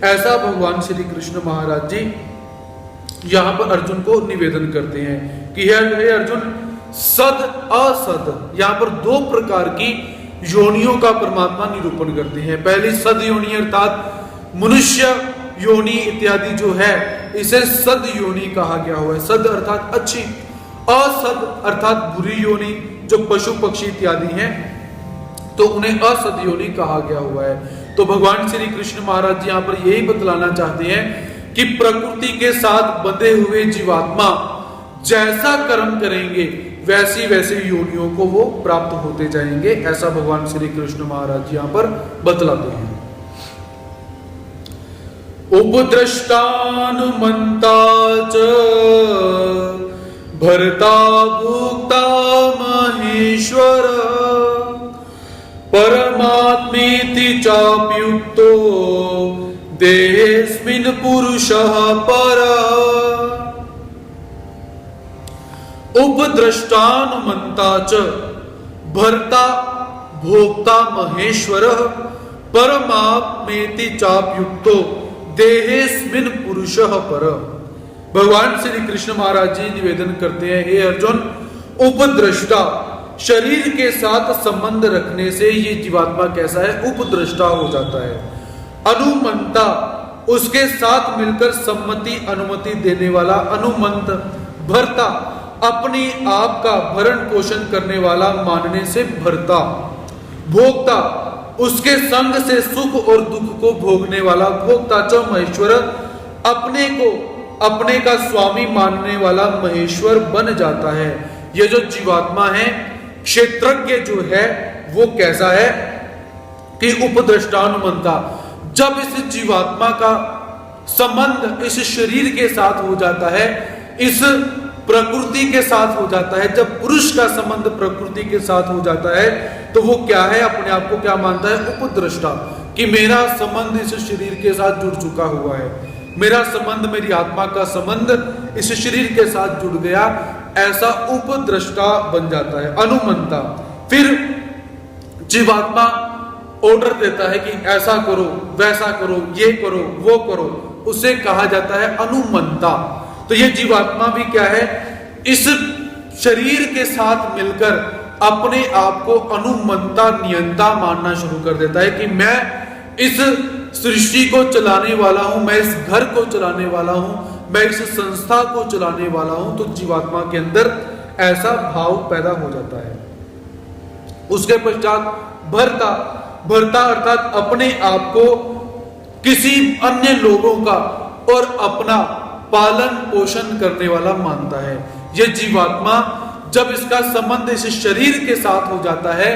A: ऐसा भगवान श्री कृष्ण महाराज जी यहां पर अर्जुन को निवेदन करते हैं कि हे अर्जुन, सद असद, यहां पर दो प्रकार की योनियों का परमात्मा निरूपण करते हैं। पहली सद योनि अर्थात मनुष्य योनि इत्यादि जो है इसे सद योनि कहा गया हुआ है। सद अर्थात अच्छी, असद अर्थात बुरी योनि, जो पशु पक्षी इत्यादि हैं तो उन्हें असद योनि कहा गया हुआ है। तो भगवान श्री कृष्ण महाराज जी यहां पर यही बतलाना चाहते हैं कि प्रकृति के साथ बंधे हुए जीवात्मा जैसा कर्म करेंगे वैसी वैसी योनियों को वो प्राप्त होते जाएंगे, ऐसा भगवान श्री कृष्ण महाराज जी यहां पर बतलाते हैं। उपद्रष्टानुमंता च भर्ता भोक्ता महेश्वर परमात्मेति चाप्युक्तो देहेस्मिन् पुरुषः परः। उपद्रष्टानुमंता च भर्ता भोक्ता महेश्वरः परमात्मेति चाप्युक्तो देहेस्मिन् पुरुषः परः। भगवान श्री कृष्ण महाराज जी निवेदन करते हैं, हे अर्जुन, उपद्रष्टा शरीर के साथ संबंध रखने से ये जीवात्मा कैसा है? उपद्रष्टा हो जाता है। अनुमंता उसके साथ मिलकर सम्मति अनुमति देने वाला अनुमंत। भर्ता अपने आप का भरण पोषण करने वाला मानने से भर्ता। भोक्ता उसके संग से सुख और दुख को भोगने वाला भोक्ता। च महेश्वर अपने को अपने का स्वामी मानने वाला महेश्वर बन जाता है। ये जो जीवात्मा है, क्षेत्रज्ञ जो है वो कैसा है कि उपद्रष्टानुमंता, जब इस जीवात्मा का संबंध इस शरीर के साथ हो जाता है, इस प्रकृति के साथ हो जाता है, जब पुरुष का संबंध प्रकृति के साथ हो जाता है तो वो क्या है, अपने आप को क्या मानता है, उपद्रष्टा, कि मेरा संबंध इस शरीर के साथ जुड़ चुका हुआ है, मेरा संबंध, मेरी आत्मा का संबंध इस शरीर के साथ जुड़ गया, ऐसा उपद्रष्टा बन जाता है, अनुमंता। फिर जीवात्मा ऑर्डर देता है कि ऐसा करो, वैसा करो, ये करो, वो करो, उसे कहा जाता है अनुमंता। तो ये जीवात्मा भी क्या है, इस शरीर के साथ मिलकर अपने आप को अनुमंता, नियंता मानना शुरू कर देता है कि मैं इस सृष्टि को चलाने वाला हूं, मैं इस घर को चलाने वाला हूं, मैं इस संस्था को चलाने वाला हूं। तो जीवात्मा के अंदर ऐसा भाव पैदा हो जाता है। उसके पश्चात भरता, भरता अर्थात अपने आप को किसी अन्य लोगों का और अपना पालन पोषण करने वाला मानता है। यह जीवात्मा जब इसका संबंध इस शरीर के साथ हो जाता है,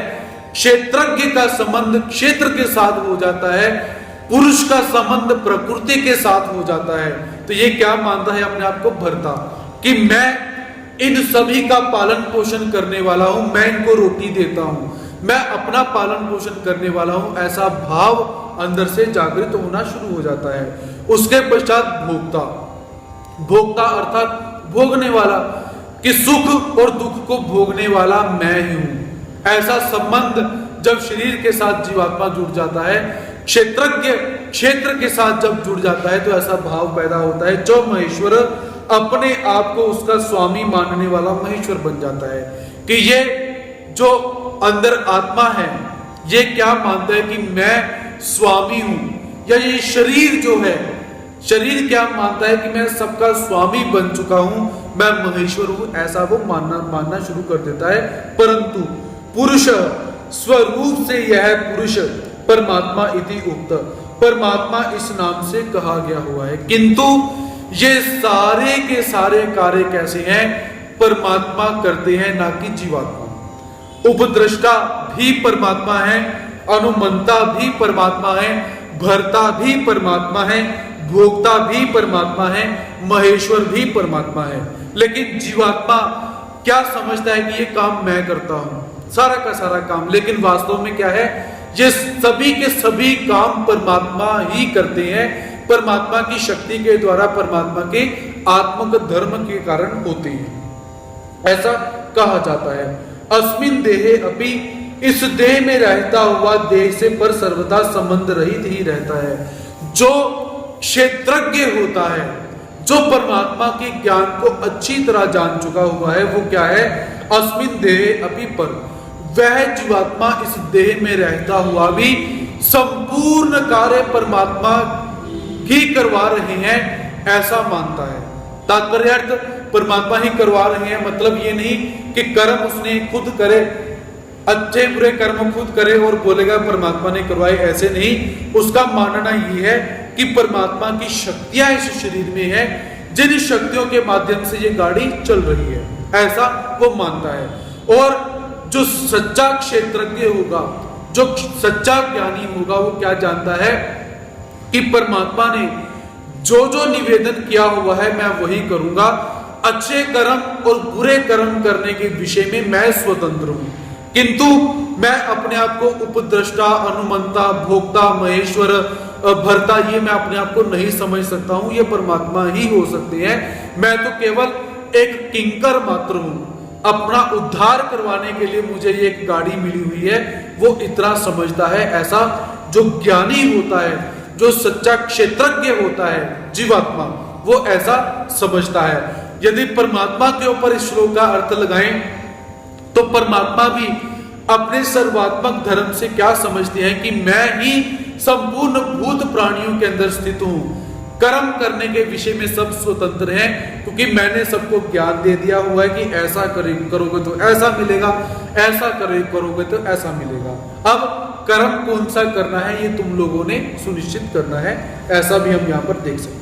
A: क्षेत्रज्ञ का संबंध क्षेत्र के साथ हो जाता है, पुरुष का संबंध प्रकृति के साथ हो जाता है, तो ये क्या मानता है अपने आप को, भरता, कि मैं इन सभी का पालन पोषण करने वाला हूं, मैं इनको रोटी देता हूं, मैं अपना पालन पोषण करने वाला हूं, ऐसा भाव अंदर से जागृत होना शुरू हो जाता है। उसके पश्चात भोक्ता, भोक्ता अर्थात भोगने वाला, कि सुख और दुख को भोगने वाला मैं ही हूं। ऐसा संबंध जब शरीर के साथ जीवात्मा जुड़ जाता है, क्षेत्रज्ञ क्षेत्र के साथ जब जुड़ जाता है, तो ऐसा भाव पैदा होता है। जो महेश्वर अपने आप को उसका स्वामी मानने वाला महेश्वर बन जाता है, कि ये जो अंदर आत्मा है ये क्या मानता है कि मैं स्वामी हूं, या ये शरीर जो है, शरीर क्या मानता है कि मैं सबका स्वामी बन चुका हूं, मैं महेश्वर हूं, ऐसा वो मानना शुरू कर देता है। परंतु पुरुष स्वरूप से यह पुरुष परमात्मा इति उक्त, परमात्मा इस नाम से कहा गया हुआ है, किंतु ये सारे के सारे कार्य कैसे हैं, परमात्मा करते हैं, ना कि जीवात्मा। उपद्रष्टा भी परमात्मा है, अनुमंता भी परमात्मा है, भरता भी परमात्मा है, भोक्ता भी परमात्मा है, महेश्वर भी परमात्मा है। लेकिन जीवात्मा क्या समझता है कि ये काम मैं करता हूं, सारा का सारा काम, लेकिन वास्तव में क्या है, ये सभी के सभी काम परमात्मा ही करते हैं, परमात्मा की शक्ति के द्वारा, परमात्मा के आत्मक धर्म के कारण होते हैं, ऐसा कहा जाता है। अस्मिन देहे अपि, इस देह में रहता हुआ देह से पर सर्वदा संबंध रहित ही रहता है। जो क्षेत्रज्ञ होता है, जो परमात्मा के ज्ञान को अच्छी तरह जान चुका हुआ है, वो क्या है, अस्मिन देहे अपि पर, वह जीवात्मा इस देह में रहता हुआ भी संपूर्ण कार्य परमात्मा ही करवा रहे हैं, ऐसा मानता है। तात्पर्य परमात्मा ही करवा रहे हैं, मतलब ये नहीं कि कर्म उसने खुद करे, अच्छे बुरे कर्म खुद करे और बोलेगा परमात्मा ने करवाए, ऐसे नहीं। उसका मानना ये है कि परमात्मा की शक्तियां इस शरीर में है, जिन शक्तियों के माध्यम से ये गाड़ी चल रही है, ऐसा वो मानता है। और जो सच्चा क्षेत्रज्ञ होगा, जो सच्चा ज्ञानी होगा, वो क्या जानता है कि परमात्मा ने जो जो निवेदन किया हुआ है मैं वही करूंगा, अच्छे कर्म और बुरे कर्म करने के विषय में मैं स्वतंत्र हूं, किंतु मैं अपने आप को उपद्रष्टा, अनुमंता, भोक्ता, महेश्वर, भरता, ये मैं अपने आप को नहीं समझ सकता हूं, ये परमात्मा ही हो सकते हैं। मैं तो केवल एक किंकर मात्र हूं, अपना उद्धार करवाने के लिए मुझे ये एक गाड़ी मिली हुई है, वो इतना समझता है। ऐसा जो ज्ञानी होता है, जो सच्चा क्षेत्रज्ञ होता है, जीवात्मा, वो ऐसा समझता है। यदि परमात्मा के ऊपर इस श्लोक का अर्थ लगाएं तो परमात्मा भी अपने सर्वात्मक धर्म से क्या समझते हैं कि मैं ही संपूर्ण भूत प्राणियों के अंदर स्थित हूं, कर्म करने के विषय में सब स्वतंत्र हैं, क्योंकि मैंने सबको ज्ञान दे दिया हुआ है कि ऐसा करोगे तो ऐसा मिलेगा, ऐसा करोगे तो ऐसा मिलेगा। अब कर्म कौन सा करना है ये तुम लोगों ने सुनिश्चित करना है, ऐसा भी हम यहां पर देख सकते हैं।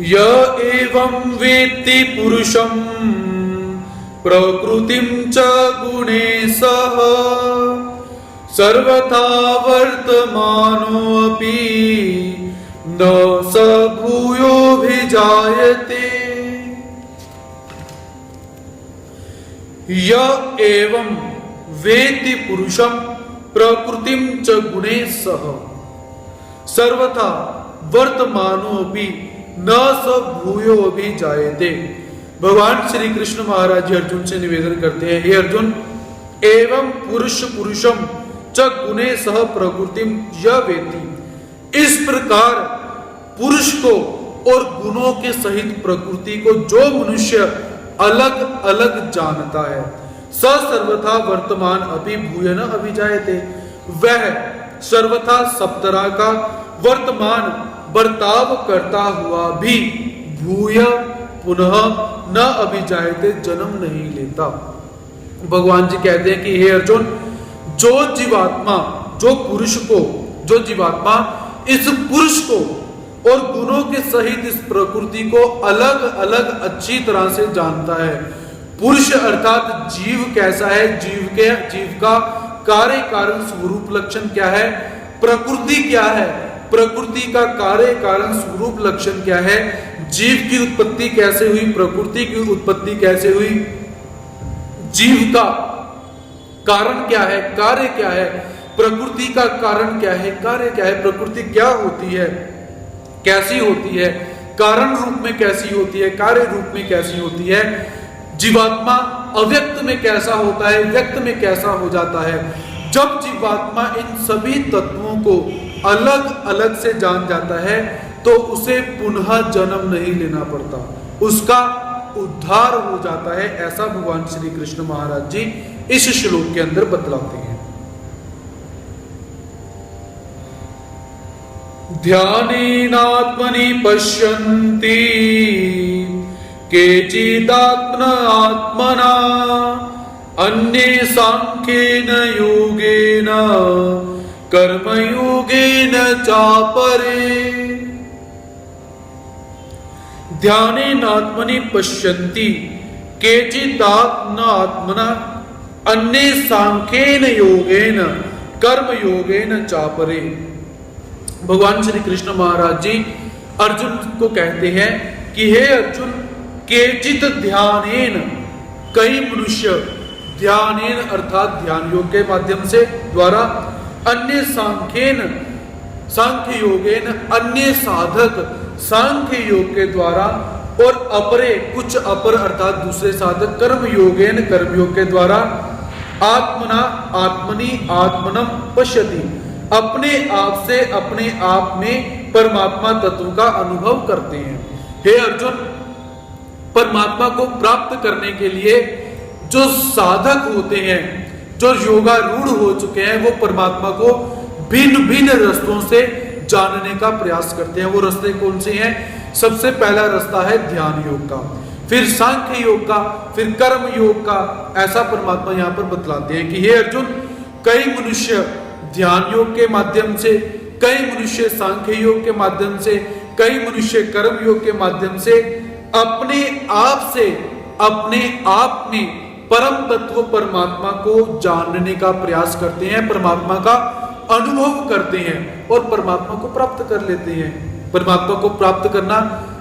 A: य एवं वेत्ति पुरुषं प्रकृतिं च गुणेशः सर्वथा वर्तमानोऽपि न स भूयोऽभिजायते। य एवं वेत्ति पुरुषं प्रकृतिं च गुणैः सह सर्वथा वर्तमानोऽपि न स भूयोऽभिजायते। भगवान श्री कृष्ण महाराज जी अर्जुन से निवेदन करते हैं, हे अर्जुन, एवं पुरुषम च गुणे सह प्रकृतिम य वेत्ति। इस प्रकार पुरुष को और गुणों के सहित प्रकृति को जो मनुष्य अलग अलग जानता है, स सर्वथा वर्तमान अभी भूय न अभिजायते, वह सर्वथा सब तरह का वर्तमान बर्ताव करता हुआ भी भूय पुनः न अभिजायते, जन्म नहीं लेता। भगवान जी कहते हैं कि हे अर्जुन, जो जीवात्मा, जो पुरुष को, जो जीवात्मा इस पुरुष को और गुणों के सहित इस प्रकृति को अलग अलग अच्छी तरह से जानता है। पुरुष अर्थात जीव कैसा है, जीव का कार्य कारण स्वरूप लक्षण क्या है, प्रकृति क्या है, प्रकृति का कार्य कारण स्वरूप लक्षण क्या है, जीव की उत्पत्ति कैसे हुई, प्रकृति की उत्पत्ति कैसे हुई, जीव का कारण क्या है, कार्य क्या है, प्रकृति का कारण क्या है, कार्य क्या है, प्रकृति क्या होती है, कैसी होती है, कारण रूप में कैसी होती है, कार्य रूप में कैसी होती है, जीवात्मा अव्यक्त में कैसा होता है, व्यक्त में कैसा हो जाता है। जब जीवात्मा इन सभी तत्वों को अलग अलग से जान जाता है तो उसे पुनः जन्म नहीं लेना पड़ता, उसका उद्धार हो जाता है। ऐसा भगवान श्री कृष्ण महाराज जी इस श्लोक के अंदर बतलाते हैं। ध्यानेनात्मनि पश्यन्ति केचिदात्मना अन्ये सांख्येन योगेन कर्मयोगेन चापरे। ध्यानेनात्मनि पश्यन्ति केचिदात्मना अन्ये सांख्येन योगेन कर्मयोगेन चापरे। भगवान श्री कृष्ण महाराज जी अर्जुन को कहते हैं कि हे अर्जुन, केचित ध्यानेन, कई मनुष्य, ध्यानेन अर्थात ध्यान योग के माध्यम से द्वारा, अन्य सांख्येन, सांख्य योगेन, अन्य साधक सांख्य योग के द्वारा, और अपरे कुछ अपर अर्थात दूसरे साधक कर्म योगेन, कर्मयोग के द्वारा, आत्मना आत्मनि आत्मनम पश्यति, अपने आप से अपने आप में परमात्मा तत्व का अनुभव करते हैं। हे अर्जुन, परमात्मा को प्राप्त करने के लिए जो साधक होते हैं, जो योगारूढ़ हो चुके हैं, वो परमात्मा को भिन्न भिन्न रास्तों से जानने का प्रयास करते हैं। वो रास्ते कौन से हैं? सबसे पहला रास्ता है ध्यान योग का, फिर सांख्य योग का, फिर कर्म योग का। ऐसा परमात्मा यहाँ पर बतलाते हैं कि हे अर्जुन, कई मनुष्य ध्यान योग के माध्यम से, कई मनुष्य सांख्य योग के माध्यम से, कई मनुष्य कर्म योग के माध्यम से अपने आप से, अपने आप में परम तत्व परमात्मा को जानने का प्रयास करते हैं, परमात्मा का अनुभव करते हैं और परमात्मा को प्राप्त कर लेते हैं। परमात्मा को प्राप्त करना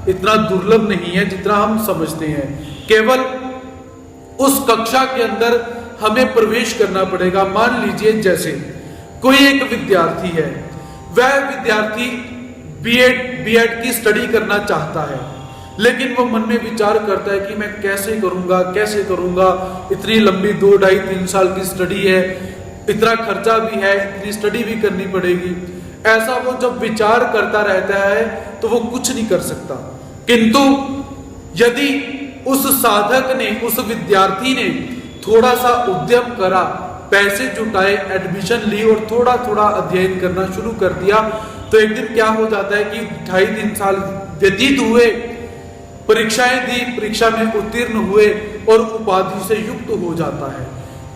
A: इतना दुर्लभ नहीं है जितना हम समझते हैं। केवल उस कक्षा के अंदर हमें प्रवेश करना पड़ेगा। मान लीजिए जैसे कोई एक विद्यार्थी है, वह विद्यार्थी बीएड की स्टडी करना चाहता है, लेकिन वो मन में विचार करता है कि मैं कैसे करूंगा, इतनी लंबी 2, 2.5, 3 साल की स्टडी है, इतना खर्चा भी है, इतनी स्टडी भी करनी पड़ेगी। ऐसा वो जब विचार करता रहता है तो वो कुछ नहीं कर सकता। किंतु यदि उस साधक ने, उस विद्यार्थी ने थोड़ा सा उद्यम करा, पैसे जुटाए, एडमिशन ली और थोड़ा थोड़ा अध्ययन करना शुरू कर दिया, तो एक दिन क्या हो जाता है कि 2.5, 3 साल व्यतीत हुए, परीक्षाएं दी, परीक्षा में उत्तीर्ण हुए और उपाधि से युक्त हो जाता है।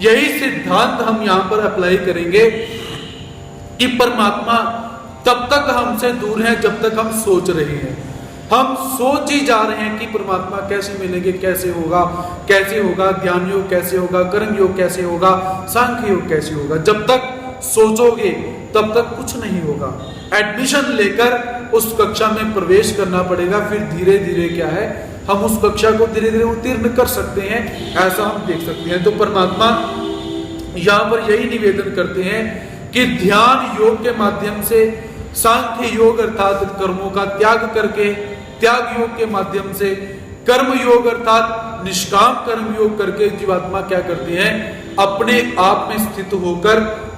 A: यही सिद्धांत हम यहाँ पर अप्लाई करेंगे कि परमात्मा तब तक हमसे दूर है जब तक हम सोच रहे हैं। हम सोच ही जा रहे हैं कि परमात्मा कैसे मिलेंगे, कैसे होगा, ध्यान योग कैसे होगा, कर्म योग कैसे होगा, सांख्य योग कैसे होगा। जब तक सोचोगे तब तक कुछ नहीं होगा। एडमिशन लेकर उस कक्षा में प्रवेश करना पड़ेगा, फिर धीरे धीरे क्या है हम उस कक्षा को धीरे धीरे उत्तीर्ण कर सकते हैं, ऐसा हम देख सकते हैं। तो परमात्मा यहाँ पर यही निवेदन करते हैं कि ध्यान योग के माध्यम से, सांख्य योग अर्थात कर्मों का त्याग करके, त्याग योग के माध्यम से, कर्म योग अर्थात निष्काम कर्म योग करके जीवात्मा क्या करते हैं, अपने आप में स्थित होकर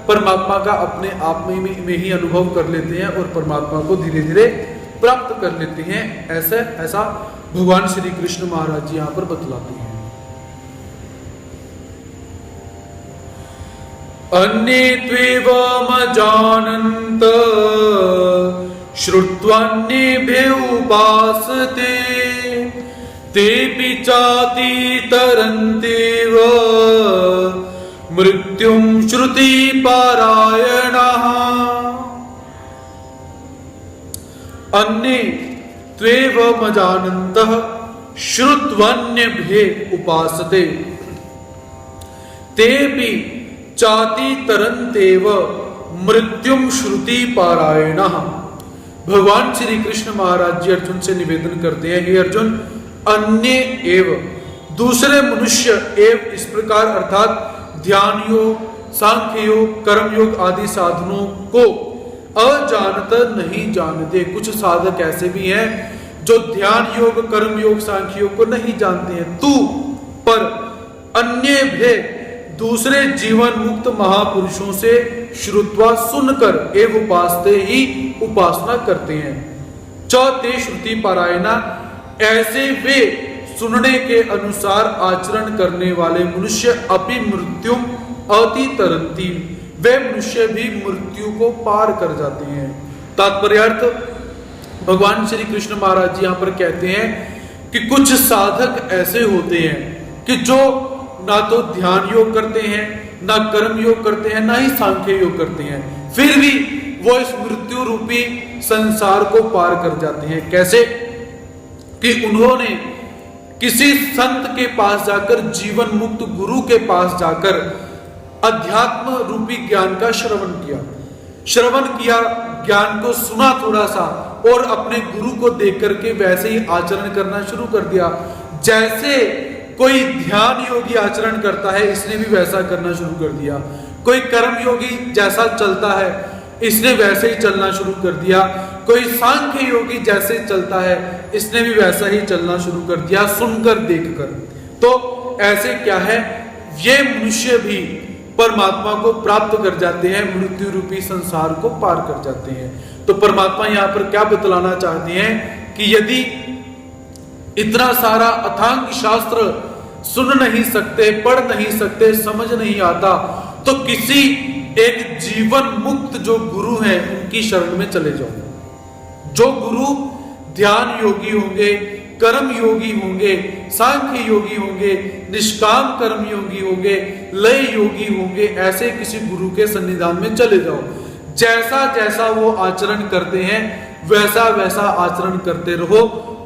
A: परमात्मा का अपने आप में ही अनुभव कर लेते हैं और परमात्मा को धीरे धीरे प्राप्त कर लेते हैं। ऐसा भगवान श्री कृष्ण महाराज जी यहाँ पर बतलाते हैं। अन्ये त्वेवमजानन्त श्रुत्वान्येभ्य उपासते तेऽपि चातितरन्त्येव मृत्युं श्रुतिपरायणाः। अन्ये त्वेवमजानन्तः श्रुत्वान्येभ्य उपासते तेऽपि चातितरन्त्येव मृत्युं श्रुतिपरायणाः। भगवान श्री कृष्ण महाराज जी अर्जुन से निवेदन करते हैं, हे अर्जुन, अन्य एव दूसरे मनुष्य एव इस प्रकार अर्थात ध्यान योग, सांख्य योग, कर्म योग आदि साधनों को अजानत नहीं जानते। कुछ साधक ऐसे भी हैं जो ध्यान योग, कर्म योग, सांख्य योग को नहीं जानते हैं। तू पर अन्य भे दूसरे जीवन मुक्त महापुरुषों से श्रुत्वा सुनकर एव उपासते ही उपासना करते हैं। चौथे श्रुति पारायणा, ऐसे वे सुनने के अनुसार आचरण करने वाले मनुष्य अपनी मृत्यु अतितरंती, वे मनुष्य भी मृत्यु को पार कर जाते हैं। तात्पर्यार्थ भगवान श्री कृष्ण महाराज जी यहाँ पर कहते हैं कि कुछ साधक ऐसे होते हैं कि जो ना तो ध्यान योग करते हैं, ना कर्म योग करते हैं, ना ही सांख्य योग करते हैं, फिर भी वो इस मृत्यु रूपी संसार को पार कर जाते हैं। कैसे कि उन्होंने किसी संत के पास जाकर, जीवन मुक्त गुरु के पास जाकर अध्यात्म रूपी ज्ञान का श्रवण किया, ज्ञान को सुना थोड़ा सा और अपने गुरु को देख करके वैसे ही आचरण करना शुरू कर दिया। जैसे कोई ध्यान योगी आचरण करता है, इसने भी वैसा करना शुरू कर दिया। कोई कर्म योगी जैसा चलता है, इसने वैसे ही चलना शुरू कर दिया। कोई सांख्य योगी जैसे चलता है, इसने भी वैसा ही चलना शुरू कर दिया, सुनकर देखकर। तो ऐसे क्या है, ये मनुष्य भी परमात्मा को प्राप्त कर जाते हैं, मृत्यु रूपी संसार को पार कर जाते हैं। तो परमात्मा यहाँ पर क्या बतलाना चाहते हैं कि यदि इतना सारा अथांग शास्त्र सुन नहीं सकते, पढ़ नहीं सकते, समझ नहीं आता, तो किसी एक जीवन मुक्त जो गुरु हैं उनकी शरण में चले जाओ। जो गुरु ध्यान योगी होंगे, कर्म योगी होंगे, सांख्य योगी होंगे, निष्काम कर्म योगी होंगे, लय योगी होंगे, ऐसे किसी गुरु के सन्निधान में चले जाओ। जैसा जैसा वो आचरण करते हैं वैसा वैसा आचरण करते रहो,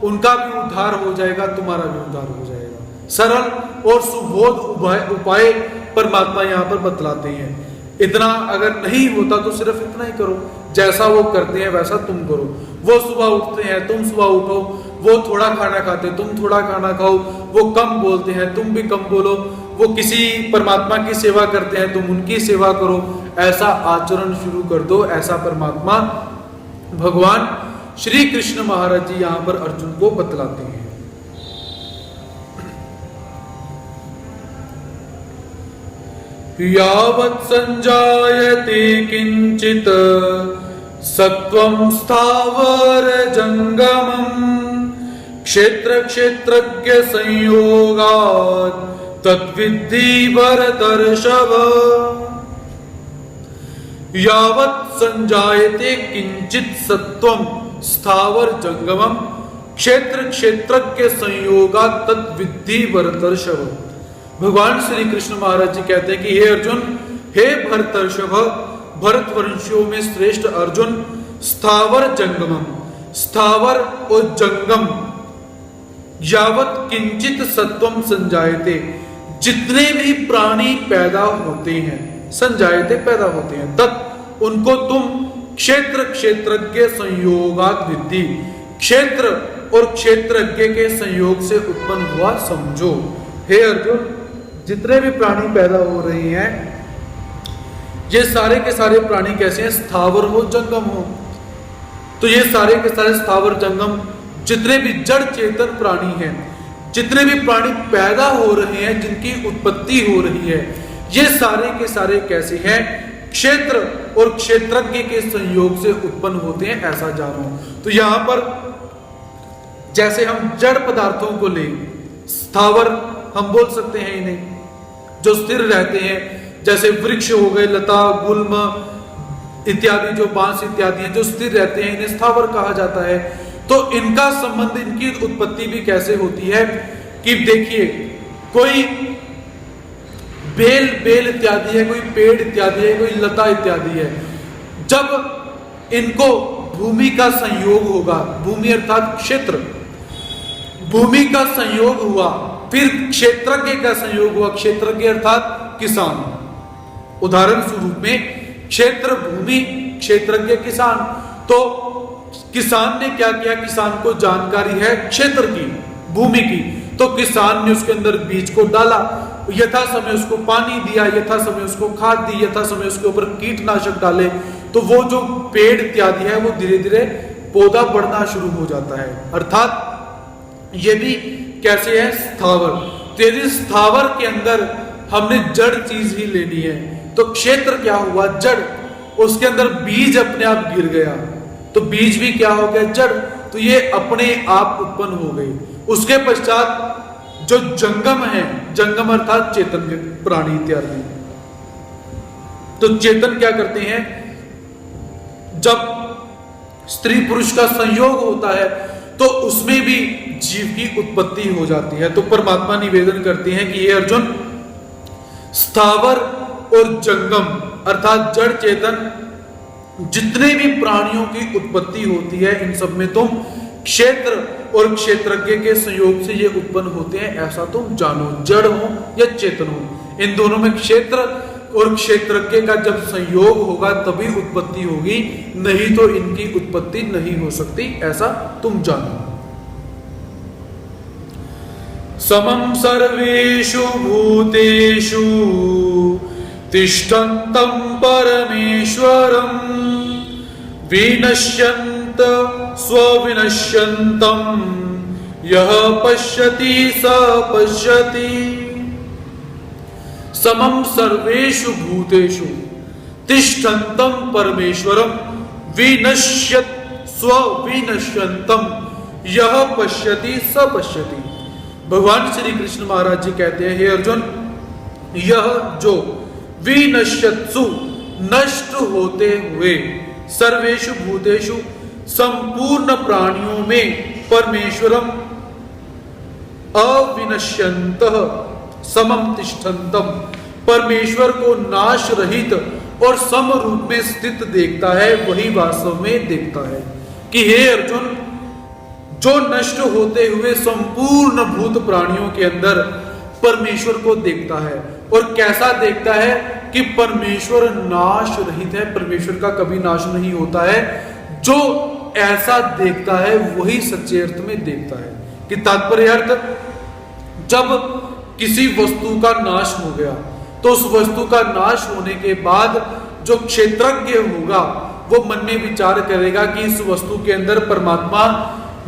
A: उनका भी उद्धार हो जाएगा, तुम्हारा भी उद्धार हो जाएगा। सरल और सुबोध उपाय परमात्मा यहाँ पर बतलाते हैं। इतना अगर नहीं होता तो सिर्फ इतना ही करो, जैसा वो करते हैं वैसा तुम करो। वो सुबह उठते हैं, तुम सुबह उठो। वो थोड़ा खाना खाते, तुम थोड़ा खाना खाओ। वो कम बोलते हैं, तुम भी कम बोलो। वो किसी परमात्मा की सेवा करते हैं, तुम उनकी सेवा करो। ऐसा आचरण शुरू कर दो। ऐसा परमात्मा भगवान श्री कृष्ण महाराज जी यहाँ पर अर्जुन को बतलाते हैं। यावत् संजायते किंचित सत्वं स्थावर जंगमम् क्षेत्र क्षेत्रज्ञ संयोगात् तद्विद्धि भरतर्षभ। यावत् संजायते किंचित सत्वं स्थावर जंगमम् क्षेत्र क्षेत्रज्ञ संयोगात् तद्विद्धि भरतर्षभ। भगवान श्री कृष्ण महाराज जी कहते हैं कि हे अर्जुन, हे भरतर्षभ, भरतवंशियों में श्रेष्ठ अर्जुन, स्थावर जंगमम, स्थावर और जंगम, यावत किंचित सत्वम संजायते, जितने भी प्राणी पैदा होते हैं, संजायते पैदा होते हैं, तत् उनको तुम क्षेत्र क्षेत्रज्ञ संयोगात विद्धि, क्षेत्र और क्षेत्रज्ञ के संयोग से उत्पन्न हुआ समझो। हे अर्जुन, जितने भी प्राणी पैदा हो रहे हैं, ये सारे के सारे प्राणी कैसे हैं? स्थावर हो जंगम हो। तो ये सारे के सारे स्थावर जंगम जितने भी जड़ चेतन प्राणी हैं, जितने भी प्राणी पैदा हो रहे हैं, जिनकी उत्पत्ति हो रही है, ये सारे के सारे कैसे हैं? क्षेत्र और क्षेत्रज्ञ के संयोग से उत्पन्न होते हैं, ऐसा जानो। तो यहां पर जैसे हम जड़ पदार्थों को ले, स्थावर हम बोल सकते हैं इन्हें, जो स्थिर रहते हैं, जैसे वृक्ष हो गए, लता, गुल्म इत्यादि, जो बांस इत्यादि हैं, जो स्थिर रहते हैं, इन्हें स्थावर कहा जाता है। तो इनका संबंध, इनकी उत्पत्ति भी कैसे होती है कि देखिए, कोई बेल इत्यादि है, कोई पेड़ इत्यादि है, कोई लता इत्यादि है, जब इनको भूमि का संयोग होगा, भूमि अर्थात क्षेत्र, भूमि का संयोग हुआ, फिर क्षेत्रज्ञ का संयोग हुआ, क्षेत्रज्ञ अर्थात किसान। उदाहरण स्वरूप में क्षेत्र भूमि, क्षेत्रज्ञ किसान। तो किसान ने क्या किया? किसान को जानकारी है क्षेत्र की, भूमि की, तो किसान ने उसके अंदर बीज को डाला, यथा समय उसको पानी दिया, यथा समय उसको खाद दी, यथा समय उसके ऊपर कीटनाशक डाले, तो वो जो पेड़ इत्यादि है वो धीरे धीरे पौधा बढ़ना शुरू हो जाता है। अर्थात ये भी कैसे है? स्थावर। तो यदि स्थावर के अंदर हमने जड़ चीज ही लेनी है, तो क्षेत्र क्या हुआ? जड़। उसके अंदर बीज अपने आप गिर गया, तो बीज भी क्या हो गया? जड़। तो ये अपने आप उत्पन्न हो गई। उसके पश्चात जो जंगम है, जंगम अर्थात चेतन प्राणी इत्यादि, तो चेतन क्या करते हैं? जब स्त्री पुरुष का संयोग होता है तो उसमें भी जीव की उत्पत्ति हो जाती है। तो परमात्मा निवेदन करते हैं कि ये अर्जुन, स्थावर और जंगम अर्थात जड़ चेतन जितने भी प्राणियों की उत्पत्ति होती है, इन सब में तुम क्षेत्र और क्षेत्रज्ञ के संयोग से ये उत्पन्न होते हैं, ऐसा तुम जानो। जड़ हो या चेतन हो, इन दोनों में क्षेत्र और क्षेत्रज्ञ का जब संयोग होगा तभी उत्पत्ति होगी, नहीं तो इनकी उत्पत्ति नहीं हो सकती, ऐसा तुम जानो। समम सर्वेषु भूतेषु तिष्ठन्तं परमेश्वरं विनश्यन्त स्वविनश्यन्तं यः पश्यति स पश्यति। समम सर्वेषु भूतेषु तिष्ठन्तं परमेश्वरं विनश्यत स्वविनश्यन्तं यः पश्यति स पश्यति। भगवान श्री कृष्ण महाराज जी कहते हैं, हे अर्जुन, यह जो विनश्यत्सु नष्ट होते हुए, सर्वेषु भूतेषु संपूर्ण प्राणियों में, परमेश्वरम अविनश्यन्तः समम तिष्ठन्तम, परमेश्वर को नाश रहित और सम रूप में स्थित देखता है, वही वास्तव में देखता है। कि हे अर्जुन, जो नष्ट होते हुए संपूर्ण भूत प्राणियों के अंदर परमेश्वर को देखता है, और कैसा देखता है कि परमेश्वर नाश रहित है, परमेश्वर का कभी नाश नहीं होता है। जो ऐसा देखता है वही सच्चे अर्थ में देखता है। कि तात्पर्य अर्थ, जब किसी वस्तु का नाश हो गया तो उस वस्तु का नाश होने के बाद जो क्षेत्रज्ञ होगा वो मन में विचार करेगा कि इस वस्तु के अंदर परमात्मा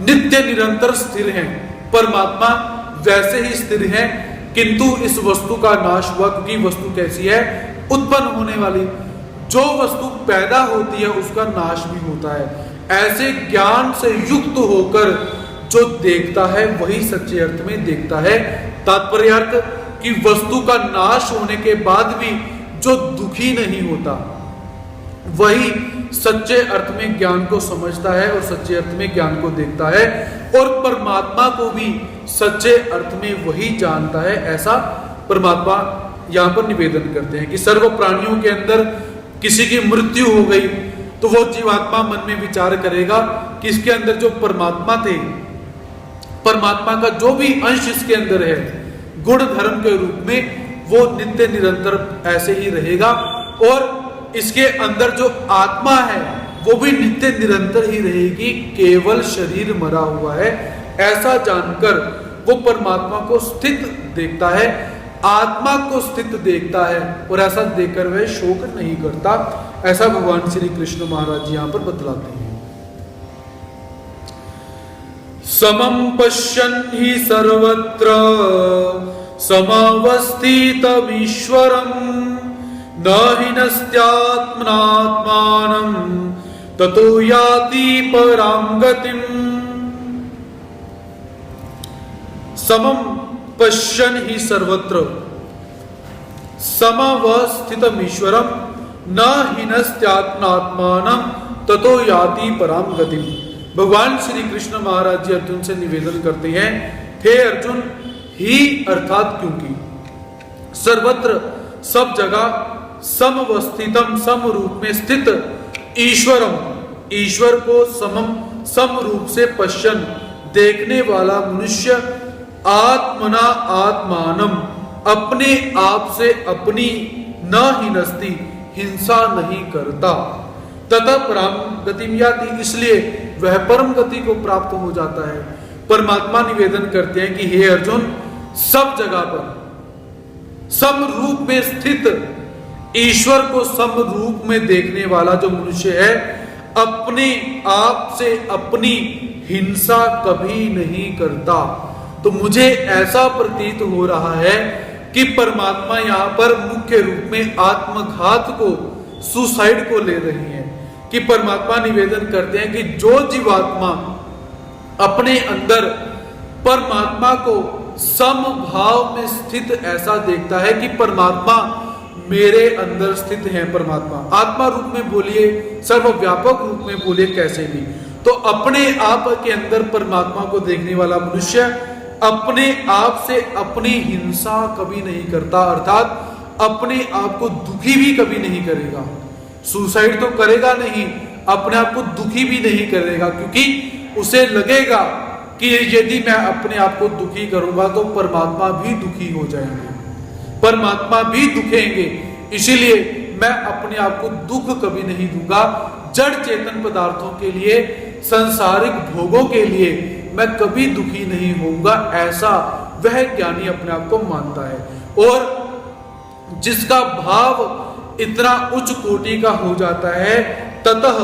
A: नित्य निरंतर स्थिर है, परमात्मा वैसे ही स्थिर है, किंतु इस वस्तु का नाश हुआ, क्योंकि वस्तु कैसी है? उत्पन्न होने वाली। जो वस्तु पैदा होती है उसका नाश भी होता है। ऐसे ज्ञान से युक्त होकर जो देखता है वही सच्चे अर्थ में देखता है। तात्पर्य अर्थ कि वस्तु का नाश होने के बाद भी जो दुखी नहीं होता वही सच्चे अर्थ में ज्ञान को समझता है और सच्चे अर्थ में ज्ञान को देखता है, और परमात्मा को भी सच्चे अर्थ में वही जानता है। ऐसा परमात्मा यहां पर निवेदन करते हैं कि सर्व प्राणियों के अंदर किसी की मृत्यु हो गई तो वो जीवात्मा मन में विचार करेगा कि इसके अंदर जो परमात्मा थे, परमात्मा का जो भी अंश इसके अंदर है गुण धर्म के रूप में, वो नित्य निरंतर ऐसे ही रहेगा, और इसके अंदर जो आत्मा है वो भी नित्य निरंतर ही रहेगी, केवल शरीर मरा हुआ है ऐसा जानकर वो परमात्मा को स्थित देखता है, आत्मा को स्थित देखता है, और ऐसा देखकर वह शोक नहीं करता। ऐसा भगवान श्री कृष्ण महाराज जी यहां पर बतलाते हैं। समं पश्यन् हि सर्वत्र समवस्थितमीश्वरं न हिनस्त्यात्मनात्मानं ततो याति परां गतिम्। समं पश्यन् हि सर्वत्र समवस्थितमीश्वरं न हिनस्त्यात्मनात्मानं ततो याति परां गतिम्। भगवान श्री कृष्ण महाराज जी अर्जुन से निवेदन करते हैं, हे अर्जुन, ही अर्थात क्योंकि, सर्वत्र सब जगह, समवस्थितम सम रूप में स्थित, ईश्वरम ईश्वर को समम सम रूप से पश्यन देखने वाला मनुष्य, आत्मना आत्मानम अपने आप से अपनी न हिनस्ति हिंसा नहीं करता, तथा परम गतिम याति इसलिए वह परम गति को प्राप्त हो जाता है। परमात्मा निवेदन करते हैं कि हे अर्जुन, सब जगह पर सम रूप में स्थित ईश्वर को सम रूप में देखने वाला जो मनुष्य है, अपने आप से अपनी हिंसा कभी नहीं करता। तो मुझे ऐसा प्रतीत हो रहा है कि परमात्मा यहां पर मुख्य रूप में आत्मघात को, सुसाइड को ले रही है। कि परमात्मा निवेदन करते हैं कि जो जीवात्मा अपने अंदर परमात्मा को समभाव में स्थित ऐसा देखता है कि परमात्मा मेरे अंदर स्थित है, परमात्मा आत्मा रूप में बोलिए, सर्वव्यापक रूप में बोलिए, कैसे भी, तो अपने आप के अंदर परमात्मा को देखने वाला मनुष्य अपने आप से अपनी हिंसा कभी नहीं करता, अर्थात अपने आप को दुखी भी कभी नहीं करेगा। सुसाइड तो करेगा नहीं, अपने आप को दुखी भी नहीं करेगा, क्योंकि उसे लगेगा कि यदि मैं अपने आप को दुखी करूंगा तो परमात्मा भी दुखी हो जाएंगे, परमात्मा भी दुखेंगे, इसीलिए मैं अपने आप को दुख कभी नहीं दूंगा। जड़ चेतन पदार्थों के लिए, सांसारिक भोगों के लिए मैं कभी दुखी नहीं होऊंगा, ऐसा वह ज्ञानी अपने आप को मानता है। और जिसका भाव इतना उच्च कोटि का हो जाता है, ततः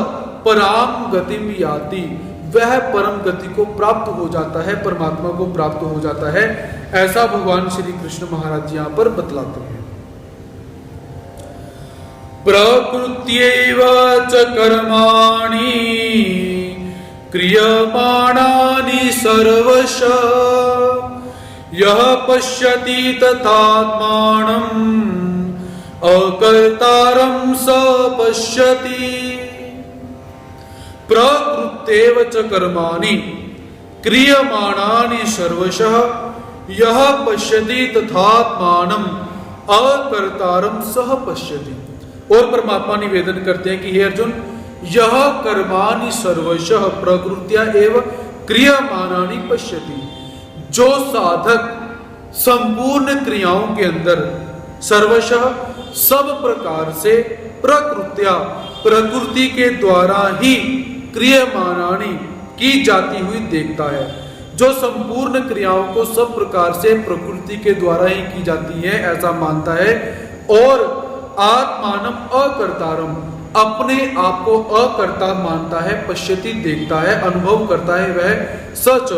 A: पराम गतिम याति, वह परम गति को प्राप्त हो जाता है, परमात्मा को प्राप्त हो जाता है। ऐसा भगवान श्री कृष्ण महाराज जी यहां पर बतलाते हैं। प्रकृत्यैव च कर्माणि क्रियमाणानि सर्वशः यः पश्यति तथात्मानम् अकर्तारं स पश्यति। प्रकृत्यैव च कर्माणि क्रियमाणानि सर्वशः यः पश्यति तथात्मानम् अकर्तारं सः पश्यति। और परमात्मा निवेदन करते हैं कि हे अर्जुन, यह कर्माणि सर्वशः प्रकृत्या एव क्रियमाणानि पश्यति। जो साधक संपूर्ण क्रियाओं के अंदर सर्वशः सब प्रकार से प्रकृत्या प्रकृति के द्वारा ही क्रियमाणानि की जाती हुई देखता है, जो संपूर्ण क्रियाओं को सब प्रकार से प्रकृति के द्वारा ही की जाती है ऐसा मानता है, और आत्मानम अकर्तारम अपने आप को अकर्ता मानता है, पश्यति देखता है, अनुभव करता है, वह सच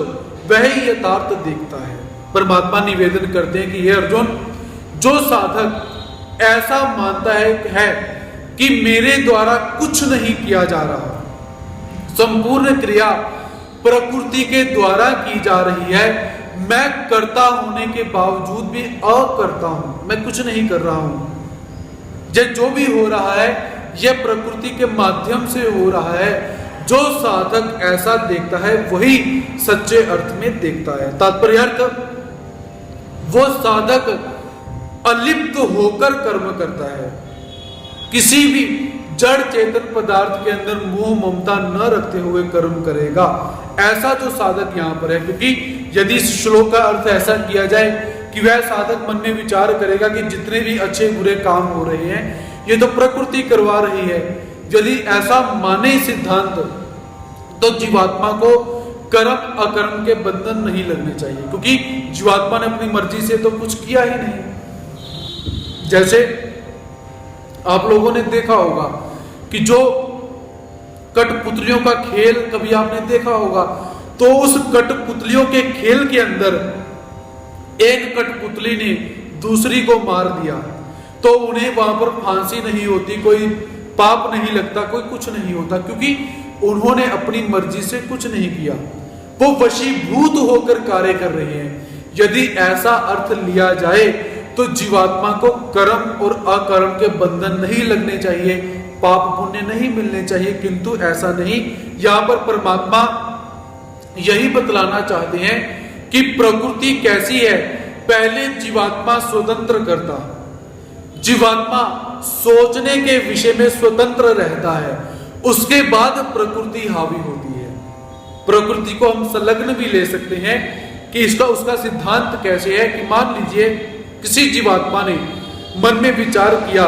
A: वह ही यथार्थ देखता है। परमात्मा निवेदन करते हैं कि हे अर्जुन, जो साधक ऐसा मानता है कि मेरे द्वारा कुछ नहीं किया जा रहा, संपूर्ण क्रिया प्रकृति के द्वारा की जा रही है, मैं कर्ता होने के बावजूद भी अकर्ता हूं, मैं कुछ नहीं कर रहा हूं, जो भी हो रहा है यह प्रकृति के माध्यम से हो रहा है। जो साधक ऐसा देखता है वही सच्चे अर्थ में देखता है। तात्पर्य अर्थ, वो साधक अलिप्त होकर कर्म करता है, किसी भी जड़ चेतन पदार्थ के अंदर मोह ममता न रखते हुए कर्म करेगा, ऐसा जो साधक यहाँ पर है। क्योंकि यदि इस श्लोक का अर्थ ऐसा किया जाए कि वह साधक मन में विचार करेगा कि जितने भी अच्छे बुरे काम हो रहे हैं ये तो प्रकृति करवा रही है, यदि ऐसा माने सिद्धांत, तो जीवात्मा को कर्म अकर्म के बंधन नहीं लगने चाहिए, क्योंकि जीवात्मा ने अपनी मर्जी से तो कुछ किया ही नहीं। जैसे आप लोगों ने देखा होगा कि जो कठपुतलियों का खेल कभी आपने देखा होगा, तो उस कठपुतलियों के खेल के अंदर एक कठपुतली ने दूसरी को मार दिया, तो उन्हें वहां पर फांसी नहीं होती, कोई पाप नहीं लगता, कोई कुछ नहीं होता, क्योंकि उन्होंने अपनी मर्जी से कुछ नहीं किया, वो वशीभूत होकर कार्य कर रहे हैं। यदि ऐसा अर्थ लिया जाए तो जीवात्मा को कर्म और अकर्म के बंधन नहीं लगने चाहिए, पाप पुण्य नहीं मिलने चाहिए, किंतु ऐसा नहीं। यहां पर परमात्मा यही बतलाना चाहते हैं कि प्रकृति कैसी है। पहले जीवात्मा स्वतंत्र करता, जीवात्मा सोचने के विषय में स्वतंत्र रहता है, उसके बाद प्रकृति हावी होती है। प्रकृति को हम संलग्न भी ले सकते हैं कि इसका उसका सिद्धांत कैसे है कि मान लीजिए किसी जीवात्मा ने मन में विचार किया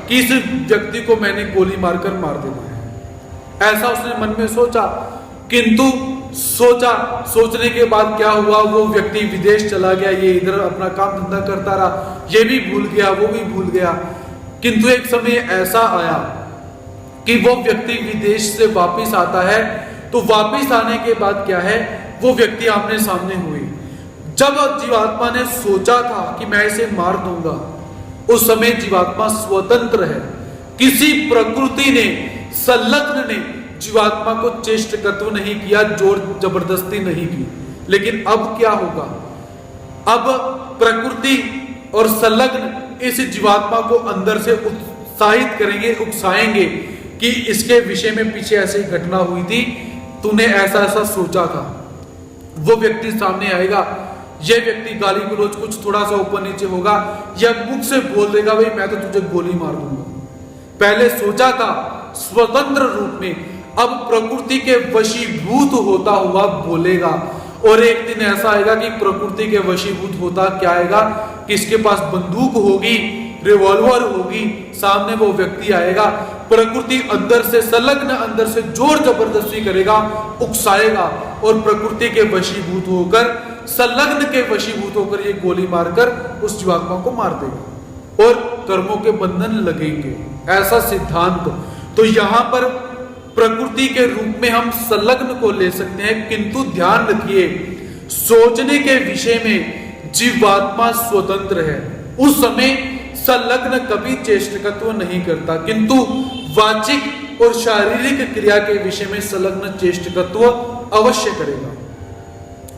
A: कि इस व्यक्ति को मैंने गोली मारकर मार देना है, ऐसा उसने मन में सोचा, किंतु सोचने के बाद क्या हुआ, वो व्यक्ति विदेश चला गया, ये इधर अपना काम धंधा करता रहा, ये भी भूल गया, वो भी भूल गया। किंतु एक समय ऐसा आया कि वो व्यक्ति विदेश से वापस आता है, तो वापस आने के बाद क्या है, वो व्यक्ति आमने सामने हुई। जब जीवात्मा ने सोचा था कि मैं इसे मार दूंगा, उस समय जीवात्मा स्वतंत्र है, किसी प्रकृति ने संलग्न ने जीवात्मा को चेष्टकत्व नहीं किया, जोर जबरदस्ती नहीं की। लेकिन अब क्या होगा, अब प्रकृति और संलग्न इस जीवात्मा को अंदर से उत्साहित करेंगे, उकसाएंगे कि इसके विषय में पीछे ऐसी घटना हुई थी, तूने ऐसा ऐसा सोचा था। वो व्यक्ति सामने आएगा, यह व्यक्ति गाली गलौज कुछ थोड़ा सा ऊपर नीचे होगा, या मुख से बोल देगा भाई मैं तो तुझे गोली मार दूंगा। पहले सोचा था स्वतंत्र रूप में, अब प्रकृति के वशीभूत होता हुआ बोलेगा। और एक दिन ऐसा आएगा कि प्रकृति के वशीभूत होता क्या आएगा कि इसके पास बंदूक होगी, रिवॉल्वर होगी, सामने वो व्यक्ति आएगा, प्रकृति अंदर से संलग्न, अंदर से जोर जबरदस्ती करेगा, उकसाएगा, और प्रकृति के वशीभूत होकर, संलग्न के वशीभूत होकर ये गोली मारकर उस जीवात्मा को मार देगा और कर्मों के बंधन लगेंगे। ऐसा सिद्धांत। तो यहां पर प्रकृति के रूप में हम संलग्न को ले सकते हैं, किंतु ध्यान रखिए सोचने के विषय में जीवात्मा स्वतंत्र है। उस समय संलग्न कभी चेष्टकत्व नहीं करता, किंतु वाचिक और शारीरिक क्रिया के विषय में संलग्न चेष्टकत्व अवश्य करेगा।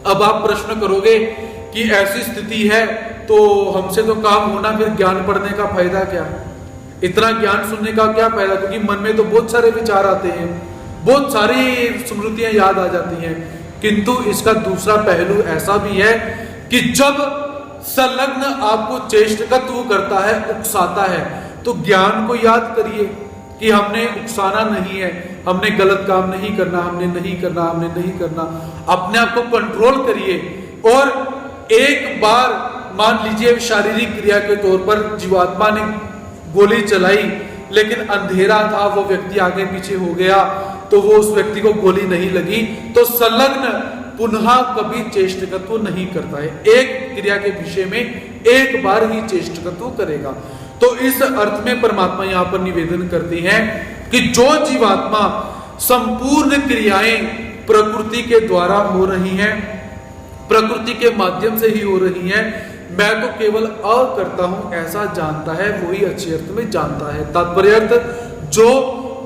A: अब आप प्रश्न करोगे कि ऐसी स्थिति है तो हमसे तो काम होना, फिर ज्ञान पढ़ने का फायदा क्या, इतना ज्ञान सुनने का क्या फायदा, क्योंकि मन में तो बहुत सारे विचार आते हैं, बहुत सारी स्मृतियां याद आ जाती हैं। किंतु इसका दूसरा पहलू ऐसा भी है कि जब संलग्न आपको चेष्टकत्व करता है, उकसाता है, तो ज्ञान को याद करिए कि हमने उकसाना नहीं है, हमने गलत काम नहीं करना, हमने नहीं करना। अपने आप को कंट्रोल करिए। और एक बार मान लीजिए शारीरिक क्रिया के तौर पर जीवात्मा ने गोली चलाई, लेकिन अंधेरा था, वो व्यक्ति आगे पीछे हो गया, तो वो उस व्यक्ति को गोली नहीं लगी, तो संलग्न पुनः कभी चेष्टकत्व नहीं करता है। एक क्रिया के विषय में एक बार ही चेष्टकत्व करेगा। तो इस अर्थ में परमात्मा यहां पर निवेदन करते हैं कि जो जीवात्मा संपूर्ण क्रियाएं प्रकृति के द्वारा हो रही हैं, प्रकृति के माध्यम से ही हो रही हैं, मैं तो केवल करता हूं ऐसा जानता है, वही अच्छे अर्थ में जानता है। तात्पर्य अर्थ, जो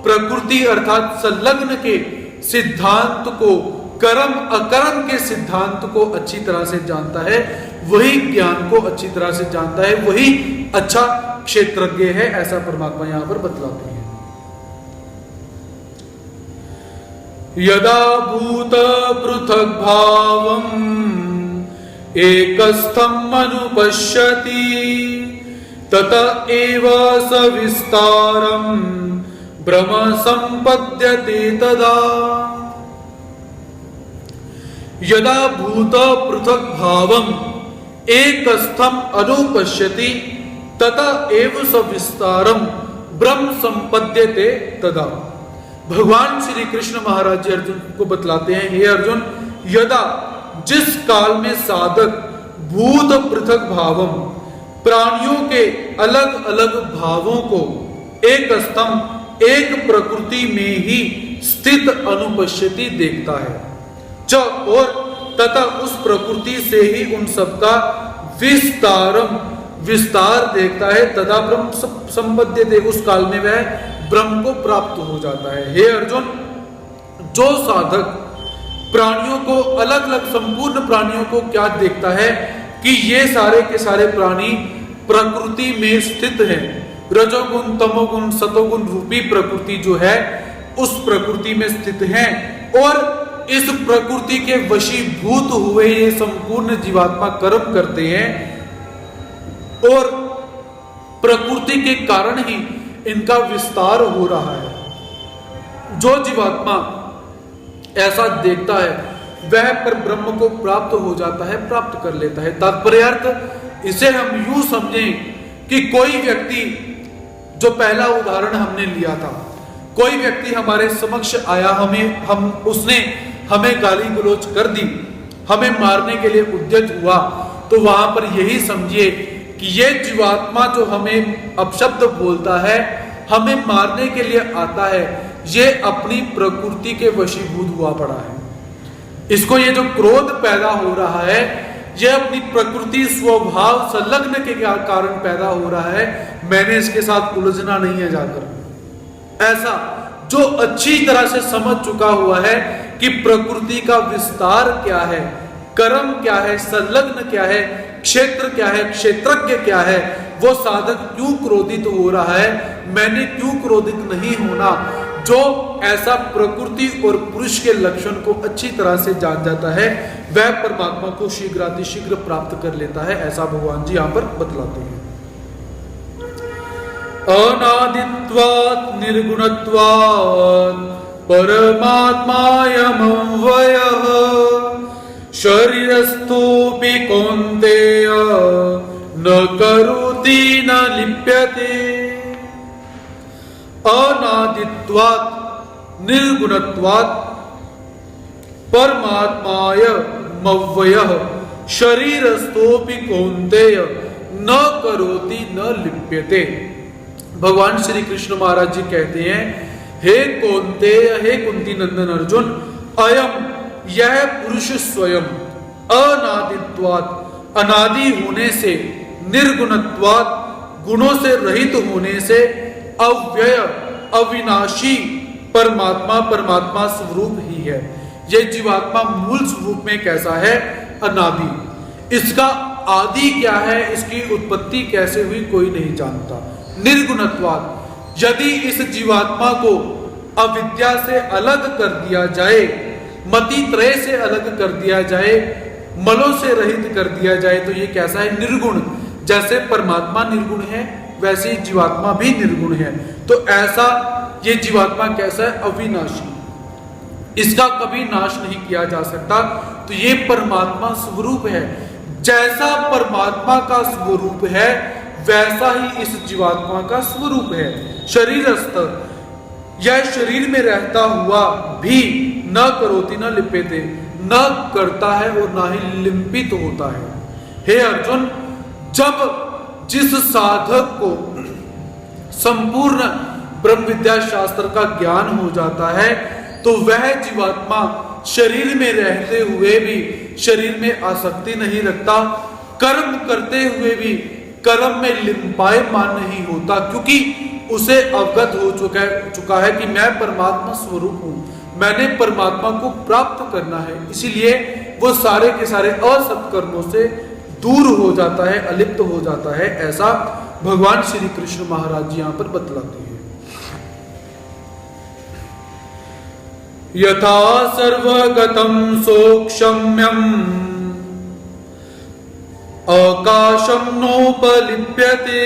A: प्रकृति अर्थात संलग्न के सिद्धांत को, कर्म अकर्म के सिद्धांत को अच्छी तरह से जानता है, वही ज्ञान को अच्छी तरह से जानता है, वही अच्छा क्षेत्रज्ञ है। ऐसा परमात्मा यहां पर बतलाते हैं। यदा भूत पृथक भावम एकस्थम अनुपश्यति तत एव सविस्तारम ब्रह्म संपद्यते तदा। यदा भूत पृथक भावम एकस्थम अनुपश्यति तत एव सविस्तारम ब्रह्म संपद्यते तदा। भगवान श्री कृष्ण महाराज जी अर्जुन को बतलाते हैं, हे अर्जुन, यदा जिस काल में साधक भूत पृथक भावम, प्राणियों के अलग अलग भावों को एक स्तंभ एक प्रकृति में ही स्थित अनुपश्यति देखता है, च और तथा उस प्रकृति से ही उन सबका विस्तार देखता है, तथा ब्रह्म संबद्ध, उस काल में वह ब्रह्म को प्राप्त हो जाता है। हे अर्जुन, जो साधक प्राणियों को अलग अलग, संपूर्ण प्राणियों को क्या देखता है कि ये सारे के सारे प्राणी प्रकृति में स्थित हैं, रजोगुण तमोगुण सतोगुण रूपी प्रकृति जो है उस प्रकृति में स्थित हैं, और इस प्रकृति के वशीभूत हुए ये संपूर्ण जीवात्मा कर्म करते हैं, और प्रकृति के कारण ही इनका विस्तार हो रहा है। जो जीवात्मा ऐसा देखता है वह पर ब्रह्म को प्राप्त हो जाता है, प्राप्त कर लेता है। तात्पर्यार्थ इसे हम यूं समझें कि कोई व्यक्ति, जो पहला उदाहरण हमने लिया था, कोई व्यक्ति हमारे समक्ष आया, उसने हमें गाली गलौज कर दी, हमें मारने के लिए उद्यत हुआ, तो वहां पर यही समझिए कि ये जीवात्मा जो हमें अपशब्द बोलता है, हमें मारने के लिए आता है, ये अपनी प्रकृति के वशीभूत हुआ पड़ा है। इसको ये जो क्रोध पैदा हो रहा है, ये अपनी प्रकृति स्वभाव संलग्न के कारण पैदा हो रहा है। मैंने इसके साथ उलझना नहीं है जाकर। ऐसा जो अच्छी तरह से समझ चुका हुआ है कि प्रकृति का विस्तार क्या है, कर्म क्या है, संलग्न क्या है, क्षेत्र क्या है, क्षेत्रज्ञ क्या है, वो साधक क्यों क्रोधित हो रहा है, मैंने क्यों क्रोधित नहीं होना, जो ऐसा प्रकृति और पुरुष के लक्षण को अच्छी तरह से जान जाता है, वह परमात्मा को शीघ्रातिशीघ्र प्राप्त कर लेता है। ऐसा भगवान जी यहां पर बतलाते हैं। अनादित्वात् निर्गुणत्वात् परमात्मायमव्ययः शरीरस्थोऽपि कौन्तेय न करोति न लिप्यते। अनादित्वात् निर्गुणत्वात् परमात्मायमव्ययः शरीरस्थोऽपि कौन्तेय न करोति न लिप्यते। भगवान श्री कृष्ण महाराज जी कहते हैं, हे कौन्तेय, हे कुंती नंदन अर्जुन, अयम यह पुरुष स्वयं अनादित्वात् अनादि होने से, निर्गुणत्वात् गुणों से रहित होने से, अव्यय अविनाशी परमात्मा स्वरूप ही है। यह जीवात्मा मूल स्वरूप में कैसा है? अनादि। इसका आदि क्या है, इसकी उत्पत्ति कैसे हुई, कोई नहीं जानता। निर्गुणत्वात्, यदि इस जीवात्मा को अविद्या से अलग कर दिया जाए, मति त्रय से अलग कर दिया जाए, मलों से रहित कर दिया जाए, तो ये कैसा है? निर्गुण। जैसे परमात्मा निर्गुण है, वैसे ही जीवात्मा भी निर्गुण है। तो ऐसा ये जीवात्मा कैसा है? अविनाशी। इसका कभी नाश नहीं किया जा सकता। तो ये परमात्मा स्वरूप है। जैसा परमात्मा का स्वरूप है, वैसा ही इस जीवात्मा का स्वरूप है। शरीरस्थ, यह शरीर में रहता हुआ भी न करोति न लिप्यते, न करता है और न ही लिंपित होता है। हे अर्जुन, जब जिस साधक को संपूर्ण ब्रह्म विद्या शास्त्र का ज्ञान हो जाता है, तो वह जीवात्मा शरीर में रहते हुए भी शरीर में आसक्ति नहीं रखता, कर्म करते हुए भी कर्म में लिंपायमान नहीं होता, क्योंकि उसे अवगत हो चुका है कि मैं परमात्मा स्वरूप हूं, मैंने परमात्मा को प्राप्त करना है। इसीलिए वो सारे के सारे असत्कर्मों से दूर हो जाता है, अलिप्त हो जाता है। ऐसा भगवान श्री कृष्ण महाराज जी यहां पर बतलाते हैं। यथा सर्वगतं सोक्षम्यम् आकाशं नोपलिप्यते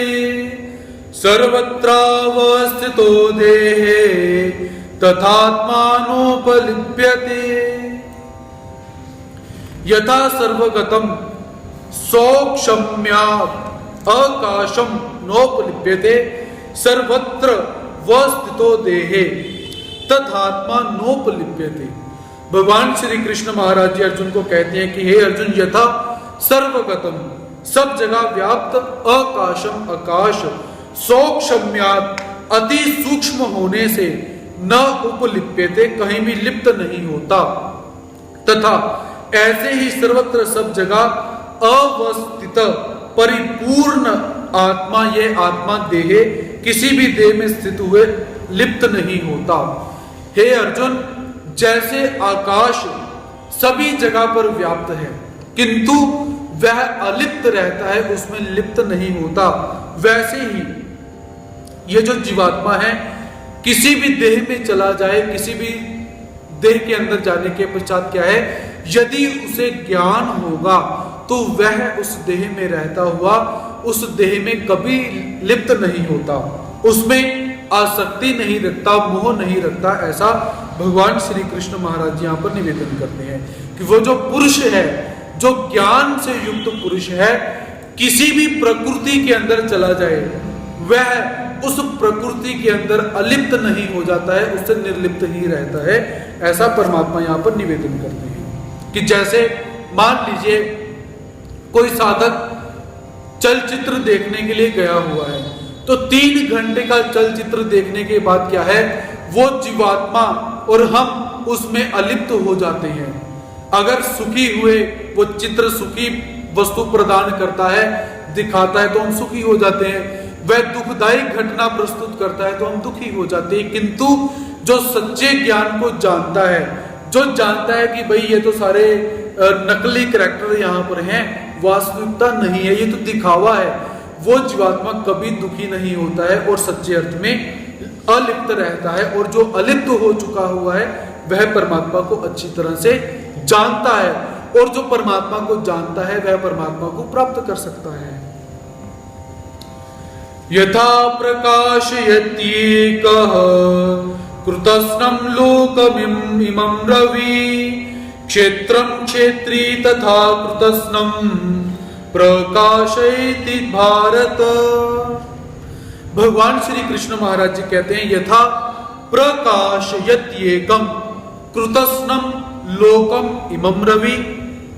A: सर्वत्रावस्थितो देहे तथात्मानोपलिप्यते। यथा सर्वगतं सौक्षम्यात् आकाशं नोपलिप्यते सर्वत्र वस्थितो देहे तथात्मा नोपलिप्यते। भगवान श्री कृष्ण महाराज जी अर्जुन को कहते हैं कि हे अर्जुन, यथा सर्वगतम, सब जगह व्याप्त, आकाशम आकाश, सौक्ष्म्यात्, अति सूक्ष्म होने से, न उपलिप्यते, कहीं भी लिप्त नहीं होता, तथा ऐसे ही सर्वत्र सब जगह अवस्थित परिपूर्ण आत्मा, ये आत्मा देह, किसी भी देह में स्थित हुए लिप्त नहीं होता। हे अर्जुन, जैसे आकाश सभी जगह पर व्याप्त है किंतु वह अलिप्त रहता है, उसमें लिप्त नहीं होता, वैसे ही ये जो जीवात्मा है किसी भी देह में चला जाए, किसी भी देह के अंदर जाने के पश्चात क्या है, यदि उसे ज्ञान होगा तो वह उस देह में रहता हुआ उस देह में कभी लिप्त नहीं होता, उसमें आसक्ति नहीं रखता, मोह नहीं रखता। ऐसा भगवान श्री कृष्ण महाराज जी यहाँ पर निवेदन करते हैं कि वो जो पुरुष है, जो ज्ञान से युक्त पुरुष है, किसी भी प्रकृति के अंदर चला जाए वह उस प्रकृति के अंदर अलिप्त नहीं हो जाता है, उससे निर्लिप्त ही रहता है। ऐसा परमात्मा यहाँ पर निवेदन करते हैं कि जैसे मान लीजिए कोई साधक चलचित्र देखने के लिए गया हुआ है, तो 3 घंटे का चलचित्र देखने के बाद क्या है, वो जीवात्मा और हम उसमें अलिप्त हो जाते हैं। अगर सुखी हुए, वो चित्र सुखी वस्तु प्रदान करता है, दिखाता है, तो हम सुखी हो जाते हैं। वह दुखदायी घटना प्रस्तुत करता है तो हम दुखी हो जाते हैं। किंतु जो सच्चे ज्ञान को जानता है, जो जानता है कि भाई ये तो सारे नकली कैरेक्टर यहाँ पर हैं, वास्तविकता नहीं है, ये तो दिखावा है, वो जीवात्मा कभी दुखी नहीं होता है और सच्चे अर्थ में अलिप्त रहता है। और जो अलिप्त हो चुका हुआ है वह परमात्मा को अच्छी तरह से जानता है, और जो परमात्मा को जानता है वह परमात्मा को प्राप्त कर सकता है। यथा प्रकाशयत्येकः कृतस्नं लोकमिमं रवि, क्षेत्रं क्षेत्री तथा कृतस्नं प्रकाशयति भारत। भगवान श्री कृष्ण महाराज जी कहते हैं, यथा प्रकाशयत्येकं कृतस्नं लोकम इमं रवि,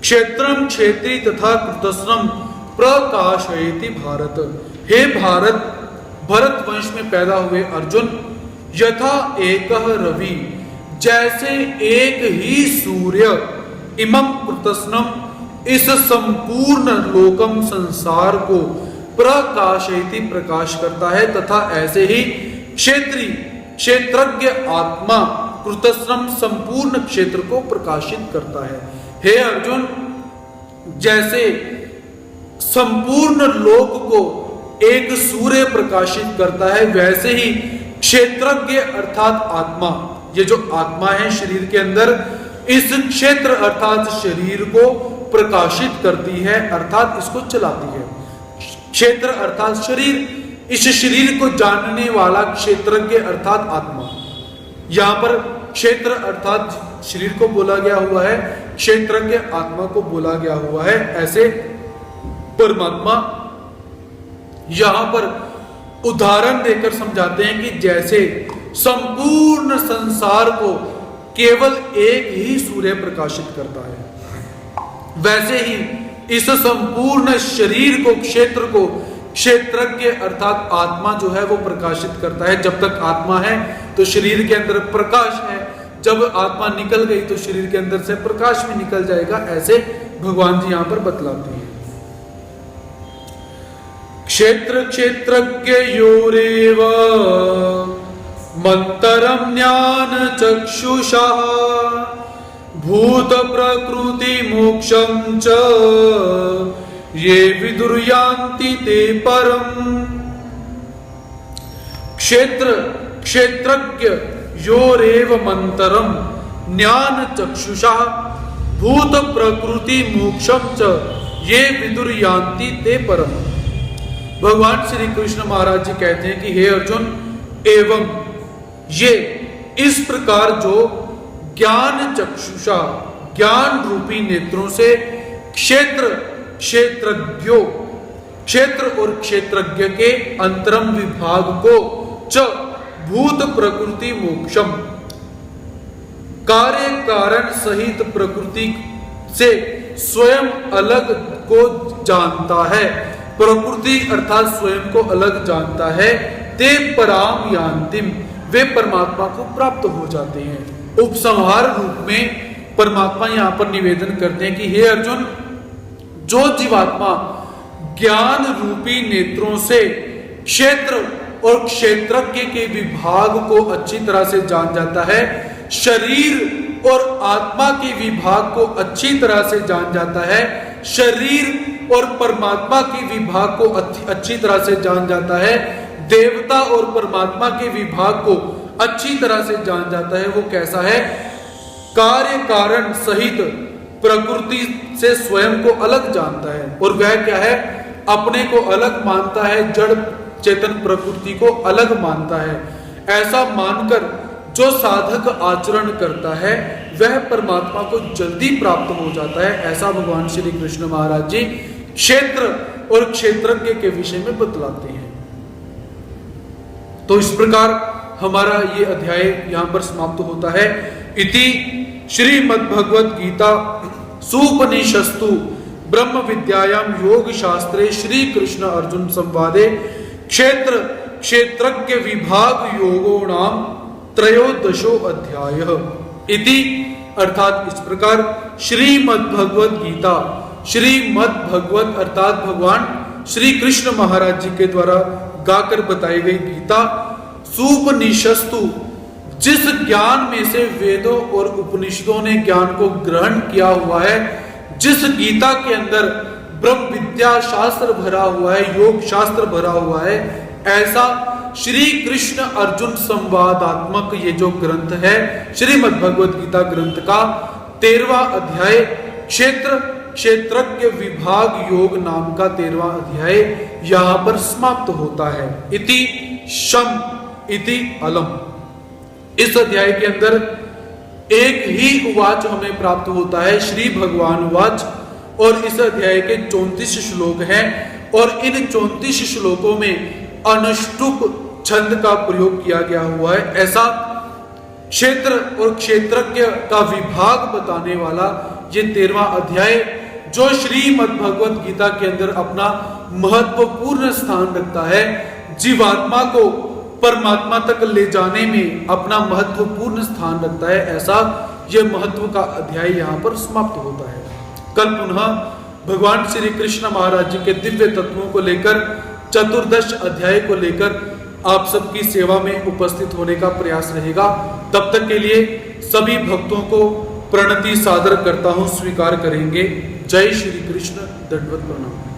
A: क्षेत्रम क्षेत्री तथा कृतस्नं प्रकाशयति भारत। हे भारत, भरत वंश में पैदा हुए अर्जुन, यथा एकः रवि, जैसे एक ही सूर्य, इमं कृतस्नं, इस संपूर्ण लोकम संसार को, प्रकाशयति प्रकाश करता है, तथा ऐसे ही क्षेत्री क्षेत्रज्ञ आत्मा कृतस्नं संपूर्ण क्षेत्र को प्रकाशित करता है। हे अर्जुन, जैसे संपूर्ण लोक को एक सूर्य प्रकाशित करता है, वैसे ही क्षेत्रज्ञ अर्थात आत्मा, ये जो आत्मा है शरीर के अंदर, इस क्षेत्र अर्थात शरीर को प्रकाशित करती है, अर्थात इसको चलाती है। क्षेत्र अर्थात शरीर, इस शरीर को जानने वाला क्षेत्रज्ञ अर्थात आत्मा। यहां पर क्षेत्र अर्थात शरीर को बोला गया हुआ है, क्षेत्रज्ञ आत्मा को बोला गया हुआ है। ऐसे परमात्मा यहां पर उदाहरण देकर समझाते हैं कि जैसे संपूर्ण संसार को केवल एक ही सूर्य प्रकाशित करता है, वैसे ही इस संपूर्ण शरीर को, क्षेत्र को क्षेत्रज्ञ अर्थात आत्मा जो है वो प्रकाशित करता है। जब तक आत्मा है तो शरीर के अंदर प्रकाश है, जब आत्मा निकल गई तो शरीर के अंदर से प्रकाश भी निकल जाएगा। ऐसे भगवान जी यहां पर बतलाते हैं। क्षेत्र क्षेत्रज्ञ योरेव मंतरम ज्ञान चक्षुषा, भूत प्रकृति मोक्षं च ये विदुर्यान्ति ते परम। क्षेत्र क्षेत्रज्ञ योरेव मंतरम ज्ञान चक्षुषा, भूत प्रकृति मोक्षं च ये विदुर्यान्ति ते परम। भगवान श्री कृष्ण महाराज जी कहते हैं कि हे अर्जुन, एवं ये इस प्रकार जो ज्ञान चक्षुषा, ज्ञान रूपी नेत्रों से क्षेत्र क्षेत्रज्ञों, क्षेत्र और क्षेत्रज्ञ के अंतरम विभाग को च भूत प्रकृति मोक्षम, कार्य कारण सहित प्रकृति से स्वयं अलग को जानता है। प्रकृति अर्थात स्वयं को अलग जानता है। ते पराम यान्तिम, वे परमात्मा को प्राप्त हो जाते हैं। उपसंहार रूप में परमात्मा यहाँ पर निवेदन करते हैं कि हे अर्जुन, जो जीवात्मा ज्ञान रूपी नेत्रों से क्षेत्र और क्षेत्रज्ञ के विभाग को अच्छी तरह से जान जाता है, शरीर और आत्मा के विभाग को अच्छी तरह से जान जाता है, शरीर और परमात्मा के विभाग को अच्छी तरह से जान जाता है, देवता और परमात्मा के विभाग को अच्छी तरह से जान जाता है, वो कैसा है? कार्य कारण सहित प्रकृति से स्वयं को अलग जानता है। और वह क्या है? अपने को अलग मानता है, जड़ चेतन प्रकृति को अलग मानता है। ऐसा मानकर जो साधक आचरण करता है वह परमात्मा को जल्दी प्राप्त हो जाता है। ऐसा भगवान श्री कृष्ण महाराज जी क्षेत्र और क्षेत्रज्ञ के विषय में बतलाते हैं। तो इस प्रकार हमारा ये अध्याय यहां पर समाप्त होता है। इति श्रीमद्भगवद गीता सुपनिषस्तु ब्रह्म विद्यायाम योग शास्त्रे श्री कृष्ण अर्जुन संवादे क्षेत्र क्षेत्रज्ञ विभाग योगो नाम त्रयोदशो अध्याय। इति अर्थात इस प्रकार श्रीमद्भगवद गीता, श्रीमद्भगवत अर्थात भगवान श्री कृष्ण महाराज जी के द्वारा गाकर बताई गई गीता, सुपनिषस्तु जिस ज्ञान में से वेदों और उपनिषदों ने ज्ञान को ग्रहण किया हुआ है, जिस गीता के अंदर ब्रह्म विद्या शास्त्र भरा हुआ है, योग शास्त्र भरा हुआ है, ऐसा श्री कृष्ण अर्जुन संवादात्मक ये जो ग्रंथ है श्रीमद् भगवद गीता ग्रंथ का 13वां अध्याय क्षेत्र क्षेत्रज्ञ विभाग योग नाम का 13वां अध्याय यहां पर समाप्त होता है। इति शम इति अलम, इस अध्याय के अंदर एक ही उवाच हमें प्राप्त होता है, श्री भगवान उवाच। और इस अध्याय के 34 श्लोक हैं और इन 34 श्लोकों में अनुष्टुप छंद का प्रयोग किया गया हुआ है। ऐसा क्षेत्र और क्षेत्रज्ञ का विभाग बताने वाला ये 13वां अध्याय जो श्रीमद् भगवद गीता के अंदर अपना महत्वपूर्ण स्थान रखता है, जीवात्मा को परमात्मा तक ले जाने में अपना महत्वपूर्ण स्थान रखता है, ऐसा यह महत्व का अध्याय यहाँ पर समाप्त होता है। कल पुनः भगवान श्री कृष्ण महाराज जी के दिव्य तत्वों को लेकर चतुर्दश अध्याय को लेकर आप सबकी सेवा में उपस्थित होने का प्रयास रहेगा। तब तक के लिए सभी भक्तों को प्रणति सादर करता हूं, स्वीकार करेंगे। जय श्री कृष्ण, दंडवत प्रणाम।